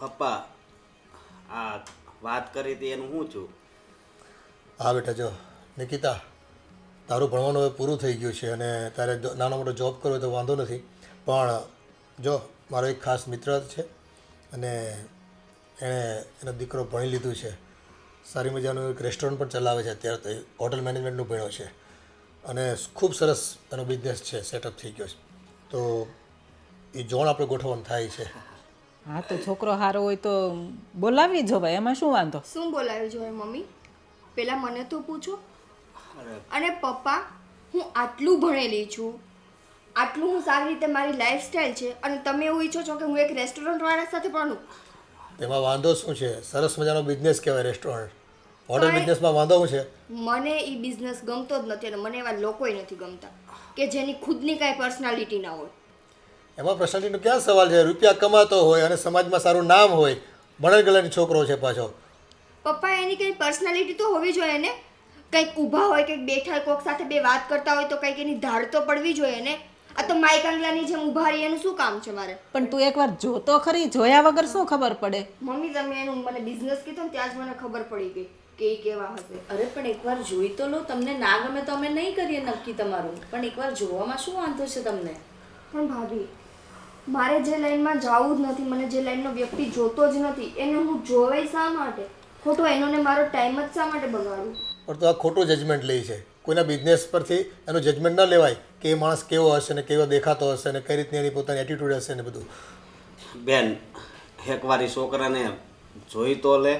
પપ્પા આ વાત કરી હતી એનું શું છું? હા બેટા, જો નિકિતા, તારું ભણવાનું હવે પૂરું થઈ ગયું છે અને તારે નાનો મોટો જોબ કરવો હોય તો વાંધો નથી. પણ જો મારો એક ખાસ મિત્ર છે અને એણે એનો દીકરો ભણી લીધું છે, સારી મજાનું એક રેસ્ટોરન્ટ પણ ચલાવે છે. અત્યારે તો એ હોટલ મેનેજમેન્ટનું ભણ્યો છે અને ખૂબ સરસ એનો બિઝનેસ છે, સેટઅપ થઈ ગયો છે. તો એ જોણ આપણે ગોઠવવાનું થાય છે. હા તો છોકરો સારો હોય તો બોલાવી જો ભાઈ, એમાં શું વાંધો? શું બોલાવી જોઈએ મમ્મી? પેલા મને તો પૂછો. અરે અને પપ્પા, હું આટલું ભણેલી છું, આટલું હું સારી રીતે મારી લાઈફસ્ટાઈલ છે, અને તમે એવું ઈચ્છો છો કે હું એક રેસ્ટોરન્ટવાળા સાથે ભણું? તેમાં વાંધો શું છે? સરસ મજાનો બિઝનેસ કહેવાય રેસ્ટોરન્ટ. હોટલ પણ- બિઝનેસમાં વાંધો શું છે? મને એ બિઝનેસ ગમતો જ નથી, અને મને એવા લોકોય નથી ગમતા કે જેની ખુદની કાંઈ પર્સનાલિટી ના હોય. એમાં પર્સનાલિટીનો ક્યાં સવાલ છે? રૂપિયા કમાતો હોય અને સમાજમાં સારું નામ હોય, ભણેલ ગણેલ છોકરો છે પાછો. પપ્પા, એની કંઈ પર્સનાલિટી તો હોવી જોઈએ ને. કંઈક ઊભા હોય, કંઈક બેઠા હોય, કોક સાથે બે વાત કરતા હોય તો કંઈક એની ધાડ તો પડવી જોઈએ ને. આ તો માઈક આંગલાની જેમ ઊભા રહી, એનું શું કામ છે મારે? પણ તું એકવાર જોતો ખરી, જોયા વગર શું ખબર પડે? મમ્મી, તમે એનું મને બિઝનેસ કીધો ને ત્યાં જ મને ખબર પડી ગઈ કે એ કેવા હશે. અરે પણ એકવાર જોઈ તો લો. તમને ના ગમે તો અમે નહીં કરીએ નક્કી તમારું, પણ એકવાર જોવામાં શું વાંધો છે તમને? પણ ભાભી, મારે જે લાઈનમાં જવું જ નથી, મને જે લાઈનનો વ્યક્તિ જોતો જ નથી, એને હું જોવાય શા માટે? ખોટો એનો ને મારો ટાઈમ જ શા માટે બગાડું? પણ તો આ ખોટું જજમેન્ટ લે છે. કોઈના બિઝનેસ પરથી એનું જજમેન્ટ ન લેવાય કે એ માણસ કેવો હશે ને કેવો દેખાતો હશે ને કઈ રીતની એની પોતાની એટીટ્યૂડ હશે ને બધું. બેન, એકવાર ઈ છોકરાને જોઈ તો લે.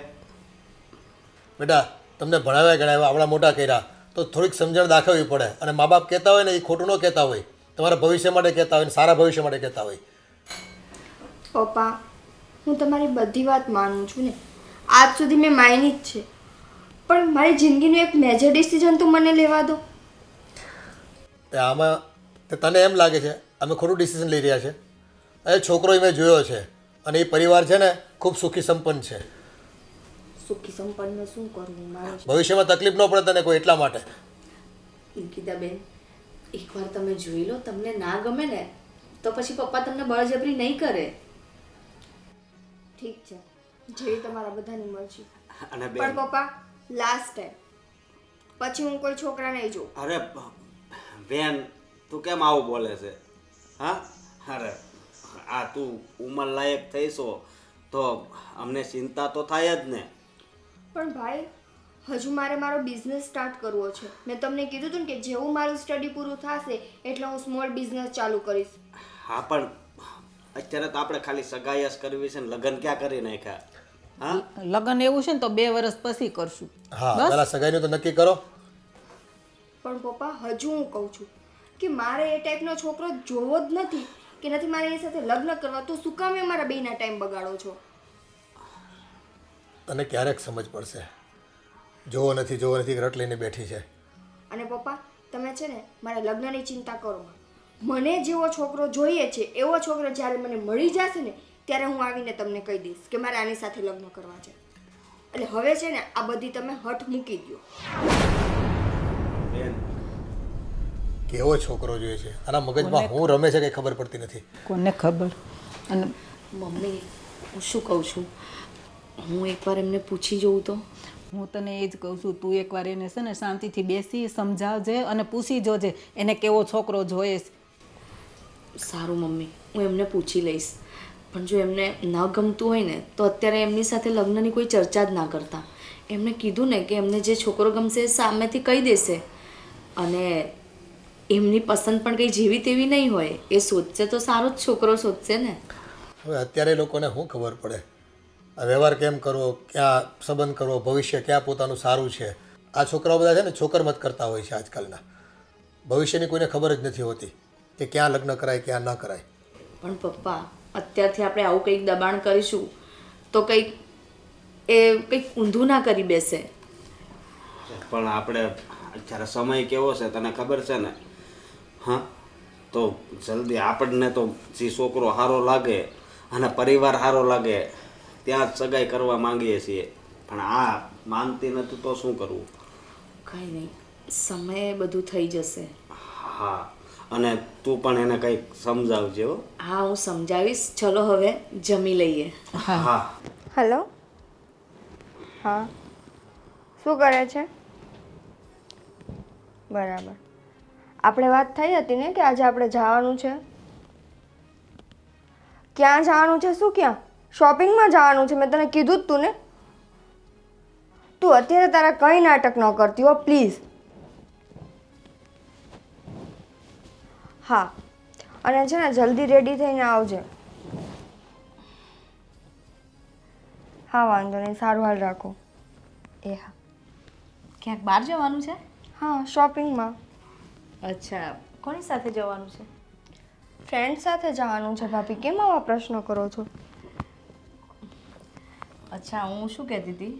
બેટા, તમને ભણાવ્યા ગણાવ્યા, આવડા મોટા કર્યા, તો થોડીક સમજણ દાખવવી પડે. અને મા બાપ કહેતા હોય ને એ ખોટું ન કહેતા હોય, તમારા ભવિષ્ય માટે કહેતા હોય ને સારા ભવિષ્ય માટે કહેતા હોય. પપ્પા, હું તમારી બધી વાત માનું છું ને, આજ સુધી મેં માની જ છે, પણ મારી જિંદગીનું એક મેજર ડિસિઝન તો મને લેવા દો. તે આમાં તે તને એમ લાગે છે અમે ખોટું ડિસિઝન લઈ રહ્યા છે? એ છોકરો મેં જોયો છે અને એ પરિવાર છે ને ખૂબ સુખી સંપન્ન છે. સુખી સંપન્ન શું કરવું મારે? ભવિષ્યમાં તકલીફ ન પડે તને કોઈ, એટલા માટે. નિકિતાબેન, એકવાર તમે જોઈ લો. તમને ના ગમે ને તો પછી પપ્પા તમને બળજબરી નહીં કરે. ઠીક છે, જેવી તમારા બધાની મરજી. અને પણ બેન, પપ્પા, લાસ્ટ ટાઈમ, પછી હું કોઈ છોકરા નહીં જોઉં. અરે બેન, તું કેમ આવું બોલે છે? હા, અરે આ તું ઉંમર લાયક થઈશો તો અમને ચિંતા તો થાય જ ને. પણ ભાઈ, હજુ મારે મારો બિઝનેસ સ્ટાર્ટ કરવો છે. મેં તમને કીધું હતું ને કે જેવું મારું સ્ટડી પૂરું થશે એટલે હું સ્મોલ બિઝનેસ ચાલુ કરીશ. હા, પણ અત્યારે તો આપણે ખાલી સગાઈ જ કરવી છે ને લગ્ન ક્યાં કરી નાખ્યા? હા, લગ્ન એવું છે ને તો 2 વર્ષ પછી કરશું. હા, પહેલાં સગાઈનું તો નક્કી કરો. પણ પપ્પા, હજુ હું કહું છું કે મારે એ ટાઈપનો છોકરો જોવો જ નથી, કે નથી મારે એની સાથે લગ્ન કરવા. તો શું કામ મારા બેયના ટાઈમ બગાડો છો? તને ક્યારેક સમજ પડશે. જોવો નથી રટ લઈને બેઠી છે. અને પપ્પા, તમે છે ને મારા લગ્નની ચિંતા કરો. મને જેવો છોકરો જોઈએ છે એવો છોકરો જ્યારે મને મળી જશે ને ત્યારે હું આવીને તમને કહી દઈશ કે મારે આની સાથે લગ્ન કરવા છે. એટલે હવે છે ને આ બધી તમે હઠ મૂકી દો. બેન, કેવો છોકરો જોઈએ છે? આના મગજમાં હું રમે છે કંઈ ખબર પડતી નથી. કોને ખબર? અને મમ્મી, હું શું કહું છું, હું એકવાર એમને પૂછી જોઉં તો. હું તને એ જ કહું છું, તું એકવાર એને છે ને શાંતિથી બેસી સમજાવજે અને પૂછી જોજે એને કેવો છોકરો જોઈએ છે. સારું મમ્મી, હું એમને પૂછી લઈશ. પણ જો એમને ન ગમતું હોય ને તો અત્યારે એમની સાથે લગ્નની કોઈ ચર્ચા જ ના કરતા. એમને કીધું ને કે એમને જે છોકરો ગમશે એ સામેથી કહી દેશે. અને એમની પસંદ પણ કંઈ જેવી તેવી નહીં હોય. એ શોધશે તો સારો જ છોકરો શોધશે ને. હવે અત્યારે લોકોને શું ખબર પડે? આ વ્યવહાર કેમ કરવો, ક્યાં સંબંધ કરવો, ભવિષ્ય ક્યાં પોતાનું સારું છે? આ છોકરાઓ બધા છે ને છોકરમત કરતા હોય છે આજકાલના. ભવિષ્યની કોઈને ખબર જ નથી હોતી કે ક્યાં લગ્ન કરાય ક્યાં ન કરાય. પણ પપ્પા, અત્યારથી આપણે આવું કંઈક દબાણ કરીશું તો કંઈક એ કંઈક ઊંધું ના કરી બેસે. પણ આપણે અત્યારે સમય કેવો છે તને ખબર છે ને? હા, તો જલ્દી આપણને તો જે છોકરો સારો લાગે અને પરિવાર સારો લાગે ત્યાં જ સગાઈ કરવા માંગીએ છીએ, પણ આ માનતી નથી તો શું કરવું? કંઈ નહીં, સમયે બધું થઈ જશે. હા, અને તું પણ એને કંઈક સમજાવજે હો. હા હું સમજાવીશ. ચલો હવે જમી લઈએ. હા હલો હા શું કરે છે? બરાબર. આપણે વાત થઈ હતી ને કે આજે આપણે જવાનું છે. ક્યાં જવાનું છે? શું ક્યાં? શોપિંગમાં જવાનું છે. મેં તને કીધું જ તું ને. તું અત્યારે તારા કંઈ નાટક ન કરતી હો પ્લીઝ. હા અને છે ને જલ્દી રેડી થઈને આવજે. હા વાંધો નહીં, સારું હાલ રાખો. એ હા. ક્યાંક બહાર જવાનું છે? હા શોપિંગમાં. અચ્છા, કોની સાથે જવાનું છે? ફ્રેન્ડ સાથે જવાનું છે ભાભી. કેમ આવા પ્રશ્નો કરો છો? અચ્છા, હું શું કહેતી હતી,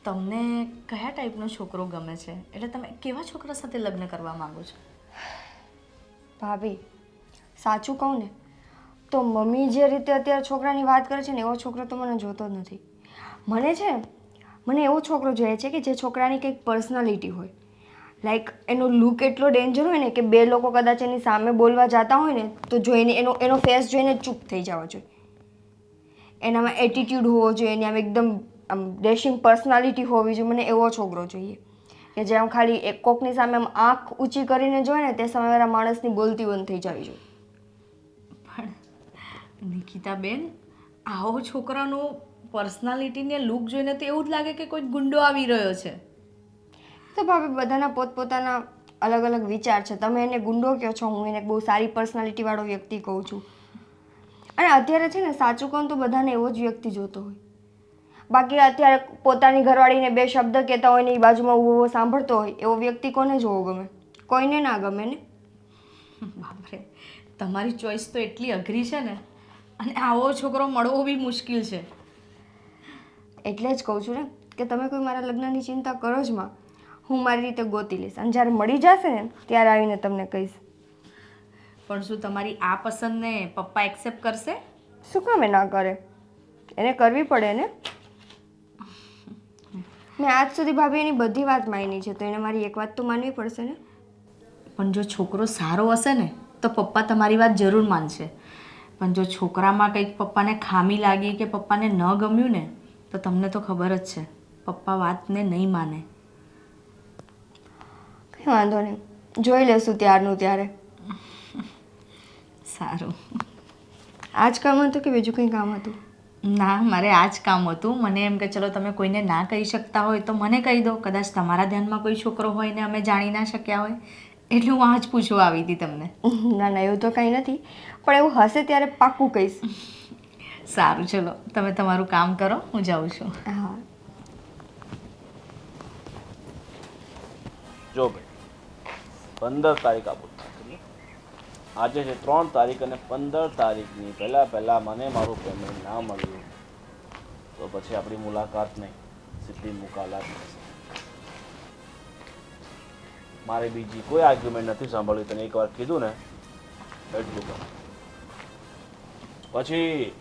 તમને કયા ટાઈપનો છોકરો ગમે છે? એટલે તમે કેવા છોકરા સાથે લગ્ન કરવા માંગો છો? ભાભી સાચું કહું ને તો મમ્મી જે રીતે અત્યારે છોકરાની વાત કરે છે ને એવો છોકરો તો મને જોતો જ નથી. મને છે મને એવો છોકરો જોઈએ છે કે જે છોકરાની કંઈક પર્સનાલિટી હોય. લાઈક એનો લુક એટલો ડેન્જર હોય ને કે બે લોકો કદાચ એની સામે બોલવા જતા હોય ને તો જોઈને એનો ફેસ જોઈને ચૂપ થઈ જવા જોઈએ. એનામાં એટીટ્યૂડ હોવો જોઈએ, એની આમ એકદમ આમ ડેશિંગ પર્સનાલિટી હોવી જોઈએ. મને એવો છોકરો જોઈએ કે જે આમ ખાલી એક કોકની સામે આમ આંખ ઊંચી કરીને જોઈએ ને તે સામેવાળા માણસની બોલતી બંધ થઈ જવી જોઈએ. પણ નિકિતાબેન, આવો છોકરાનું પર્સનાલિટીને લુક જોઈને તો એવું જ લાગે કે કોઈ ગુંડો આવી રહ્યો છે. તો ભાભી બધાના પોતપોતાના અલગ અલગ વિચાર છે. તમે એને ગુંડો કહો છો, હું એને બહુ સારી પર્સનાલિટીવાળો વ્યક્તિ કહું છું. અને અત્યારે છે ને સાચું કહું તો બધાને એવો જ વ્યક્તિ જોતો હોય. બાકી અત્યારે પોતાની ઘરવાળીને બે શબ્દ કહેતા હોય ને એ બાજુમાં ઊભો સાંભળતો હોય એવો વ્યક્તિ કોને જોવો ગમે? કોઈને ના ગમે ને. બાપરે, તમારી ચોઈસ તો એટલી અઘરી છે ને, અને આવો છોકરો મળવો બી મુશ્કેલ છે. એટલે જ કહું છું ને કે તમે કોઈ મારા લગ્નની ચિંતા કરો જ માં. હું મારી રીતે ગોતી લઈશ અને જ્યારે મળી જશે ને ત્યારે આવીને તમને કહીશ. પણ શું તમારી આ પસંદને પપ્પા એક્સેપ્ટ કરશે? શું કામ ના કરે? એને કરવી પડે ને. મેં આજ સુધી ભાભી એની બધી વાત માની છે તો એને મારી એક વાત તો માનવી પડશે ને. પણ જો છોકરો સારો હશે ને તો પપ્પા તમારી વાત જરૂર માનશે. પણ જો છોકરામાં કંઈક પપ્પાને ખામી લાગી કે પપ્પાને ન ગમ્યું ને તો તમને તો ખબર જ છે, પપ્પા વાતને નહીં માને. કંઈ વાંધો નહીં, જોઈ લેશું ત્યારનું ત્યારે. સારું. આ જ કામ હતું કે બીજું કંઈ કામ હતું? ના, મારે આ જ કામ હતું. મને એમ કે ચલો તમે કોઈને ના કહી શકતા હોય તો મને કહી દો. કદાચ તમારા ધ્યાનમાં કોઈ છોકરો હોય ને અમે જાણી ના શક્યા હોય, એટલે હું આ જ પૂછવા આવી હતી તમને. ના ના એવું તો કંઈ નથી, પણ એવું હશે ત્યારે પાક્કું કહીશ. સારું, ચલો તમે તમારું કામ કરો, હું જાઉં છું. હા જો ભાઈ, 15 તારીખ આપો. આજે છે 3 તારીખ અને 15 તારીખની પહેલાં મને મારું પેમેન્ટ ના મળ્યું તો પછી આપણી મુલાકાત નહીં, સીધી મુકાલાત થશે. મારે બીજી કોઈ આર્ગ્યુમેન્ટ નથી સાંભળવી. તને એકવાર કીધું ને એટલું કર. પછી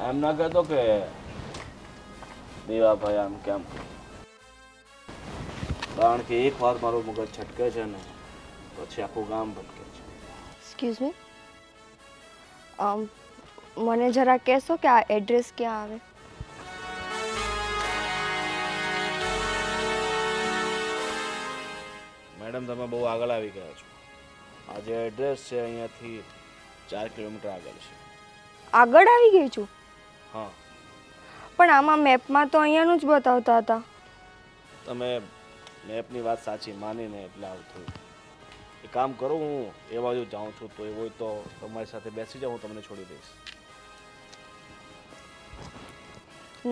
એમ ના કહેતો કે દેવાભાઈ આમ કેમ, કારણ કે એક વાર મારું મગજ છટકે છે ને પછી આખું ગામ ભટકે છે. એક્સક્યુઝ મી, મને જરા કહેશો કે આ એડ્રેસ ક્યાં આવે? મેડમ, તમે બહુ આગળ આવી ગયા છો. આ જે એડ્રેસ છે અહીંયાથી 4 કિલોમીટર આગળ છે. આગળ આવી ગઈ છું? હા. પણ આમાં મેપમાં તો અહીંયાનું જ બતાવતા હતા. તમે મેપની વાત સાચી માનીને એટલે આવું થયું. એક કામ કરું, હું એ બાજુ જાઉં છું, તો એવું હોય તો તમારી સાથે બેસી જાઉં, હું તમને છોડી દઈશ.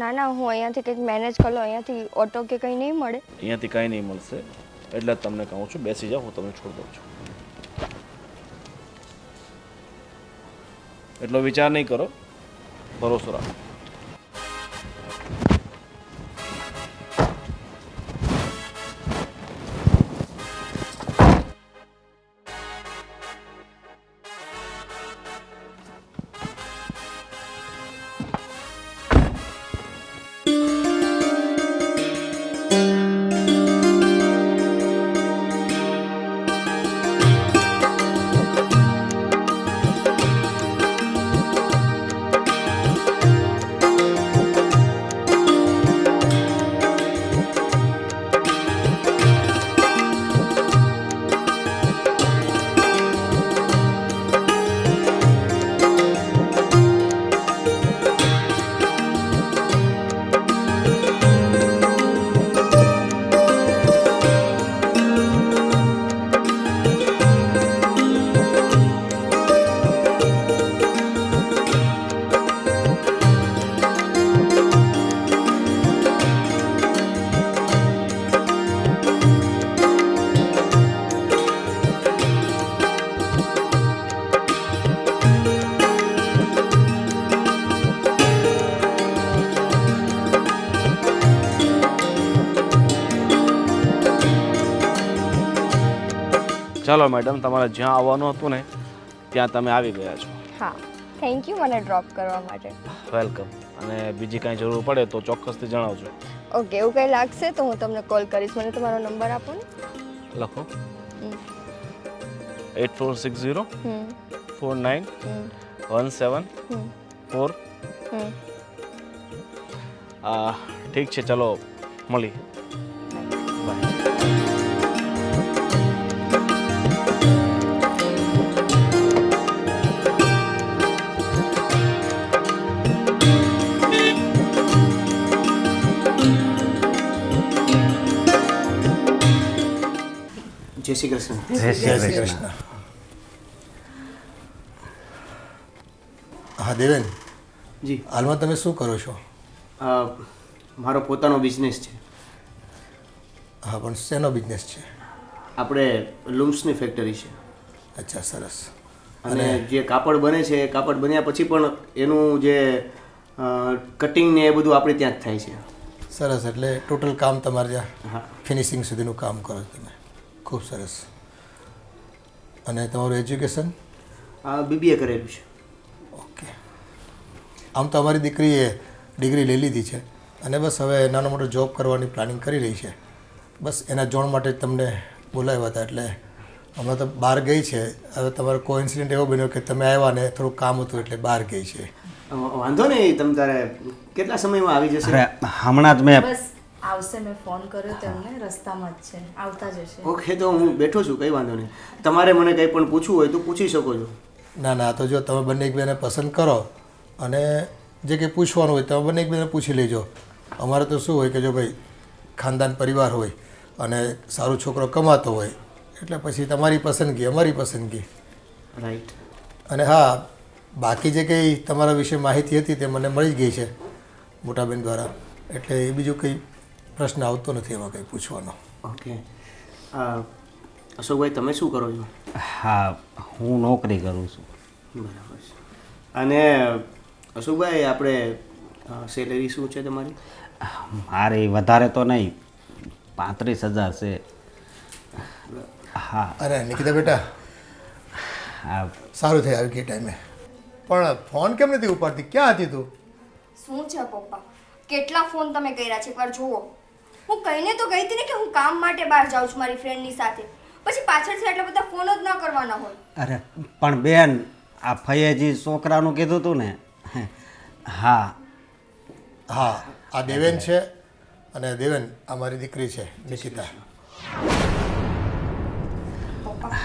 ના ના, હું અહીંયાથી કંઈક મેનેજ કરી લો. અહીંયાથી ઓટો કે કંઈ નહીં મળે? અહીંયાથી કાંઈ નહીં મળશે, એટલે જ તમને કહું છું બેસી જાઓ, હું તમને છોડી દઉં છું. એટલો વિચાર નહીં કરો, ભરોસો રાખો. ચાલો મેડમ, તમારે જ્યાં આવવાનું હતું ને ત્યાં તમે આવી ગયા છો. હા, થેન્ક યુ મને ડ્રોપ કરવા માટે. વેલકમ. અને બીજી કાંઈ જરૂર પડે તો ચોક્કસથી જણાવજો. ઓકે, એવું કંઈ લાગશે તો હું તમને કોલ કરીશ. મને તમારો નંબર આપો ને. લખો 8460 49 17 4. ઠીક છે, ચલો મળી. બાય. જય શ્રી કૃષ્ણ. જય શ્રી કૃષ્ણ. હા દેવેન, જી, હાલમાં તમે શું કરો છો? મારો પોતાનો બિઝનેસ છે. હા, પણ શેનો બિઝનેસ છે? આપણે લૂમ્સની ફેક્ટરી છે. અચ્છા, સરસ. અને જે કાપડ બને છે એ કાપડ બન્યા પછી પણ એનું જે કટિંગ ને એ બધું આપણે ત્યાં જ થાય છે. સરસ, એટલે ટોટલ કામ તમારે ત્યાં હા. ફિનિશિંગ સુધીનું કામ કરો છો તમે. ખૂબ સરસ. અને તમારું એજ્યુકેશન? BBA કરેલું છે. ઓકે. આમ તો અમારી દીકરીએ ડિગ્રી લઈ લીધી છે અને બસ હવે નાનો મોટો જોબ કરવાની પ્લાનિંગ કરી રહી છે. બસ એના જોણ માટે તમને બોલાવ્યા હતા. એટલે હમણાં તો બહાર ગઈ છે. હવે તમારો કોઇન્સિડન્ટ એવો બન્યો કે તમે આવ્યા ને થોડું કામ હતું એટલે બહાર ગઈ છે. વાંધો નહીં, તમ તારે કેટલા સમયમાં આવી જશે? અરે હમણાં જ મેં બસ આવશે, મેં ફોન કર્યો તેમને, રસ્તામાં જ છે, આવતા જ હશે. ઓકે, તો હું બેઠો છું, કંઈ વાંધો નહીં. તમારે મને કંઈ પણ પૂછવું હોય તો પૂછી શકો છો. ના ના, તો જો તમે બંને એકબીજાને પસંદ કરો અને જે કંઈ પૂછવાનું હોય તમે બંને એકબીજાને પૂછી લેજો. અમારે તો શું હોય કે જો ભાઈ ખાનદાન પરિવાર હોય અને સારો છોકરો કમાતો હોય એટલે પછી તમારી પસંદગી અમારી પસંદગી. રાઈટ. અને હા, બાકી જે કંઈ તમારા વિશે માહિતી હતી તે મને મળી જ ગઈ છે મોટાબેન દ્વારા. એટલે એ બીજું કંઈ પ્રશ્ન આવતો નથી એમાં કંઈ પૂછવાનો. ઓકે. અશોકભાઈ, તમે શું કરો છો? હા, હું નોકરી કરું છું. બરાબર છે. અને અશોકભાઈ, આપણે સેલેરી શું છે તમારી? મારી વધારે તો નહીં, 35,000 છે. હા. અરે નિકિતા બેટા, હા, સારું થઈ આવી ગઈ ટાઈમે. પણ ફોન કેમ નથી ઉપાડતી? ક્યાં હતી તું? શું છે પપ્પા, કેટલા ફોન તમે કર્યા છે? એકવાર જુઓ. હું કહીને તો ગઈ હતી ને કે હું કામ માટે બહાર જાઉં છું મારી ફ્રેન્ડની સાથે. પછી પાછળથી એટલા બધા ફોન જ ના કરવાના હોય. અરે પણ બેન, આ ફૈયાજી છોકરાનું કીધું હતું ને. હા. હા, આ દેવેન છે અને દેવેન આ મારી દીકરી છે નિકિતા. પપ્પા,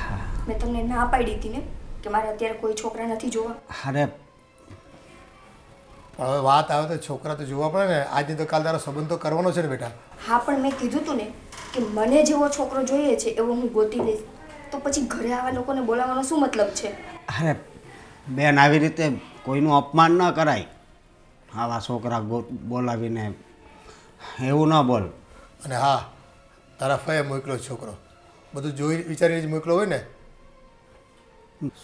મેં તમને ના પાડી હતી ને કે મારે અત્યારે કોઈ છોકરા નથી જોવા. અરે પણ હવે વાત આવે તો છોકરા તો જોવા પડે ને. આજની તો કાલ તારો સંબંધ તો કરવાનો છે ને બેટા. હા, પણ મેં કીધું તું ને કે મને જેવો છોકરો જોઈએ છે એવો હું ગોતી લઈશ. તો પછી ઘરે આવા લોકોને બોલાવવાનો શું મતલબ છે? અરે બેન, આવી રીતે કોઈનું અપમાન ન કરાય. આવા છોકરા બોલાવીને એવું ન બોલ. અને હા, તારા ફઈએ મોકલો છોકરો. બધું જોઈ વિચારીને જ મોકલો હોય ને.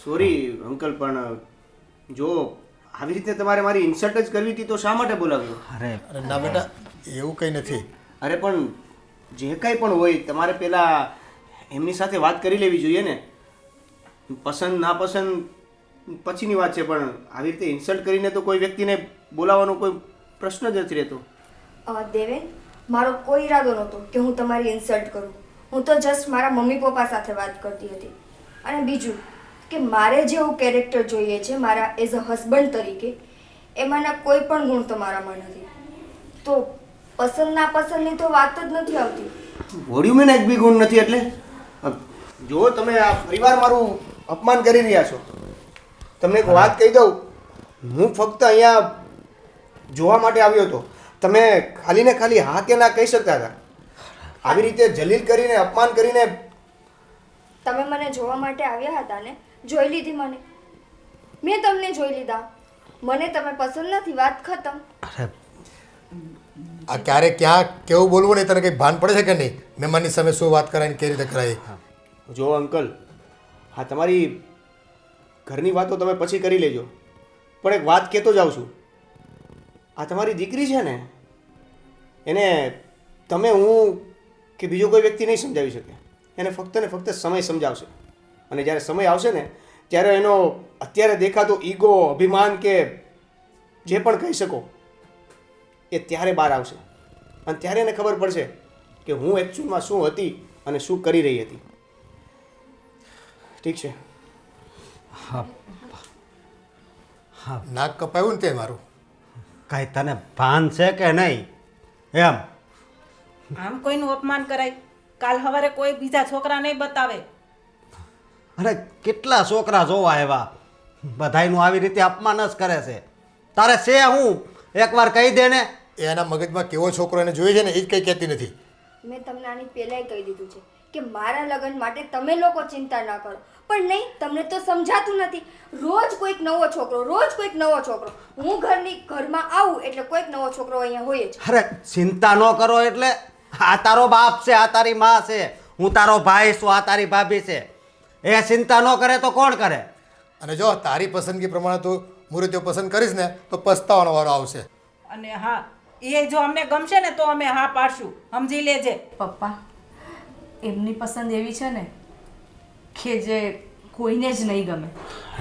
સોરી અંકલ, પણ જો આવી રીતે તમારે મારી ઇન્સલ્ટ જ કરવી હતી તો શા માટે બોલાવ્યો? અરે અરે ના બેટા, એવું કંઈ નથી. અરે પણ જે કાંઈ પણ હોય તમારે પહેલાં એમની સાથે વાત કરી લેવી જોઈએ ને. પસંદ નાપસંદ પછીની વાત છે, પણ આવી રીતે ઇન્સલ્ટ કરીને તો કોઈ વ્યક્તિને બોલાવવાનો કોઈ પ્રશ્ન જ નથી રહેતો. દેવેન, મારો કોઈ ઈરાદો નહોતો કે હું તમારી ઇન્સલ્ટ કરું. હું તો જસ્ટ મારા મમ્મી પપ્પા સાથે વાત કરતી હતી. અને બીજું કે મારે જેવું કેરેક્ટર જોઈએ છે મારા એઝ અ હસબન્ડ તરીકે, એમાંના કોઈ પણ ગુણ તમારામાં નથી. તો પસંદ નાપસંદની તો વાત જ નથી આવતી. વોડ્યુમેન એક બી ગુણ નથી એટલે? જો તમે આ પરિવાર મારું અપમાન કરી રહ્યા છો. તમને એક વાત કહી દઉં, હું ફક્ત અહીંયા જોવા માટે આવ્યો હતો. તમે ખાલી ને ખાલી હા કે ના કહી શકતા હતા. આવી રીતે જલીલ કરીને અપમાન કરીને. તમે મને જોવા માટે આવ્યા હતા ને, જોઈ લીધી મને. મેં તમને જોઈ લીધા. મને તમે પસંદ નથી, વાત ખતમ. અરે આ ક્યારે ક્યાં કેવું બોલવું નહીં તને કંઈ ભાન પડે છે કે નહીં? મહેમાનની સામે શું વાત કરાય ને કેવી રીતે કરાય? જો અંકલ, હા તમારી ઘરની વાતો તમે પછી કરી લેજો, પણ એક વાત કહેતો જાઉં છું. આ તમારી દીકરી છે ને, એને તમે હું કે બીજો કોઈ વ્યક્તિ નહીં સમજાવી શકે. એને ફક્ત ને ફક્ત સમય સમજાવશે. અને જ્યારે સમય આવશે ને ત્યારે એનો અત્યારે દેખાતો ઈગો અભિમાન કે જે પણ કહી શકો એ ત્યારે બહાર આવશે અને ત્યારે એને ખબર પડશે કે હું એકચ્યુઅલમાં શું હતી અને શું કરી રહી હતી. ઠીક છે. નાક કપાયું ને તે મારું. કાંઈ તને ભાન છે કે નહીં એમ? આમ કોઈનું અપમાન કરાય? કાલ સવારે કોઈ બીજા છોકરા નહીં બતાવે. અરે કેટલા છોકરા જોવા આવ્યા, બધાયનું આવી રીતે અપમાન જ કરે છે. તારે છે હું એકવાર કહી દે ને. એ એના મગજમાં કેવો છોકરો એને જોઈએ છે ને એ જ કંઈ કહેતી નથી. મેં તમને આની પહેલાંય કહી દીધું છે કે મારા લગ્ન માટે તમે લોકો ચિંતા ના કરો, પણ નહીં, તમને તો સમજાતું નથી. રોજ કોઈક નવો છોકરો, રોજ કોઈક નવો છોકરો. હું ઘરમાં આવું એટલે કોઈક નવો છોકરો અહીંયા હોય જ. અરે ચિંતા ન કરો એટલે આ તારો બાપ છે, આ તારી માં છે, હું તારો ભાઈ છું, આ તારી ભાભી છે. એ ચિંતા ન કરે તો કોણ કરે? અને જો તારી પસંદગી પ્રમાણે તું મૂર્તિઓ પસંદ કરીશ ને તો પસ્તાવાનો વારો આવશે. અને હા, એ જો અમને ગમશે ને તો અમે હા પાડશું, સમજી લેજે. પપ્પા, એમની પસંદ એવી છે ને કે જે કોઈને જ નહીં ગમે.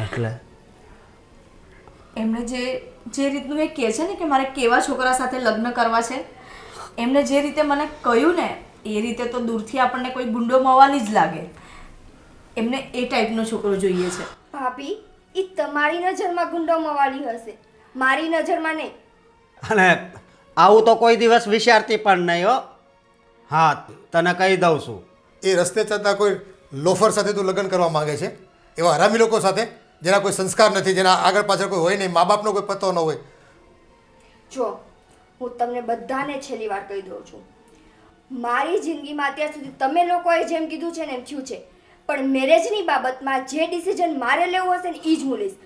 એટલે એમને જે રીતનું એ કહે છે ને કે મારે કેવા છોકરા સાથે લગ્ન કરવા છે, એમને જે રીતે મને કહ્યું ને એ રીતે તો દૂરથી આપણને કોઈ ગુંડો મવાલી જ લાગે. એમને એ ટાઈપનો છોકરો જોઈએ છે. ભાભી, એ તમારી નજરમાં ગુંડો મવાલી હશે, મારી નજરમાં નહીં. અને આવું તો કોઈ દિવસ વિચારતી પણ નહીં હો. હા, તને કહી દઉં છું. એ રસ્તે ચાલતા કોઈ લોફર સાથે તું લગ્ન કરવા માંગે છે, એવા હરામી લોકો સાથે જેના કોઈ સંસ્કાર નથી, જેના આગળ પાછળ કોઈ હોય નહીં, મા બાપનો કોઈ પત્તો ન હોય. જો હું તમને બધાને છેલ્લી વાર કહી દઉં છું, મારી જિંદગીમાં અત્યાર સુધી તમે લોકોએ જેમ કીધું છે ને એમ થયું છે, પણ મેરેજની બાબતમાં જે ડિસિઝન મારે લેવું હશે ને એ જ હું લઈશ.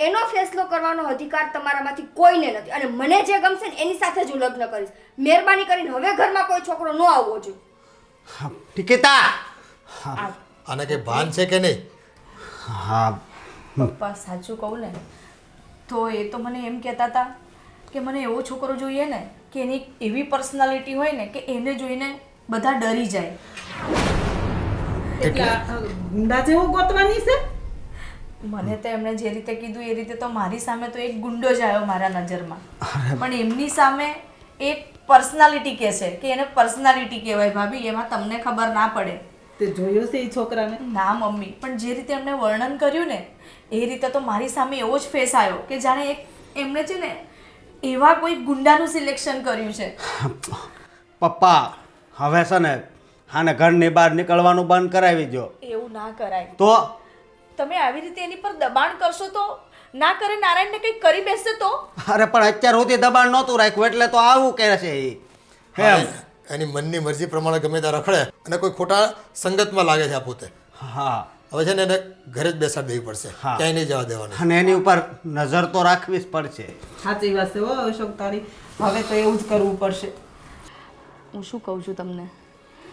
એનો ફેસલો કરવાનો અધિકાર તમારામાંથી કોઈને નથી, અને મને જે ગમશે ને એની સાથે જ હું લગ્ન કરીશ. મહેરબાની કરીને હવે ઘરમાં કોઈ છોકરો ન આવવો જોઈએ. ટિકિતા. આને કંઈ ભાન છે કે નહીં? હા, પપ્પા સાચું કહું ને તો એ તો મને એમ કહેતા હતા કે મને એવો છોકરો જોઈએ ને કે એની એવી પર્સનાલિટી હોય ને કે એને જોઈને બધા ડરી જાય. એટલે ગુંડા જેવો ગોતવાની છે? મને તો એમણે જે રીતે કીધું એ રીતે તો મારી સામે તો એક ગુંડો જ આવ્યો મારા નજરમાં, પણ એમની સામે એક પર્સનાલિટી કહે છે કે એને પર્સનાલિટી કહેવાય. ભાભી, એમાં તમને ખબર ના પડે. તે જોયો છે એ છોકરાને? ના મમ્મી, પણ જે રીતે એમણે વર્ણન કર્યું ને એ રીતે તો મારી સામે એવો જ ફેસ આવ્યો કે જાણે એમણે છે ને એવા કોઈ ગુંડાનું સિલેક્શન કર્યું છે. પપ્પા હવે છે ને આને ઘરની બહાર નીકળવાનું બંધ કરાવી દો. એવું ના કરાય. તો તમે આવી રીતે એની પર દબાણ કરશો તો ના કરે નારાયણને કંઈક કરી બેસશે તો? અરે પણ અત્યાર સુધી દબાણ નહોતું રાખ્યું એટલે તો આવું કહે છે એ. એમ. એની મનની મરજી પ્રમાણે ગમે ત્યાં રખડે અને કોઈ ખોટા સંગતમાં લાગે છે આ પોતે. હા, હવે છે ને એને ઘરે જ બેસાડી દેવી પડશે, હા. ક્યાંય નહીં જવા દેવાનું. અને એની ઉપર નજર તો રાખવી જ પડશે. સાચી વાત છે હો અશોક તારી. હવે તો એવું જ કરવું પડશે. હું શું કહું છું તમને,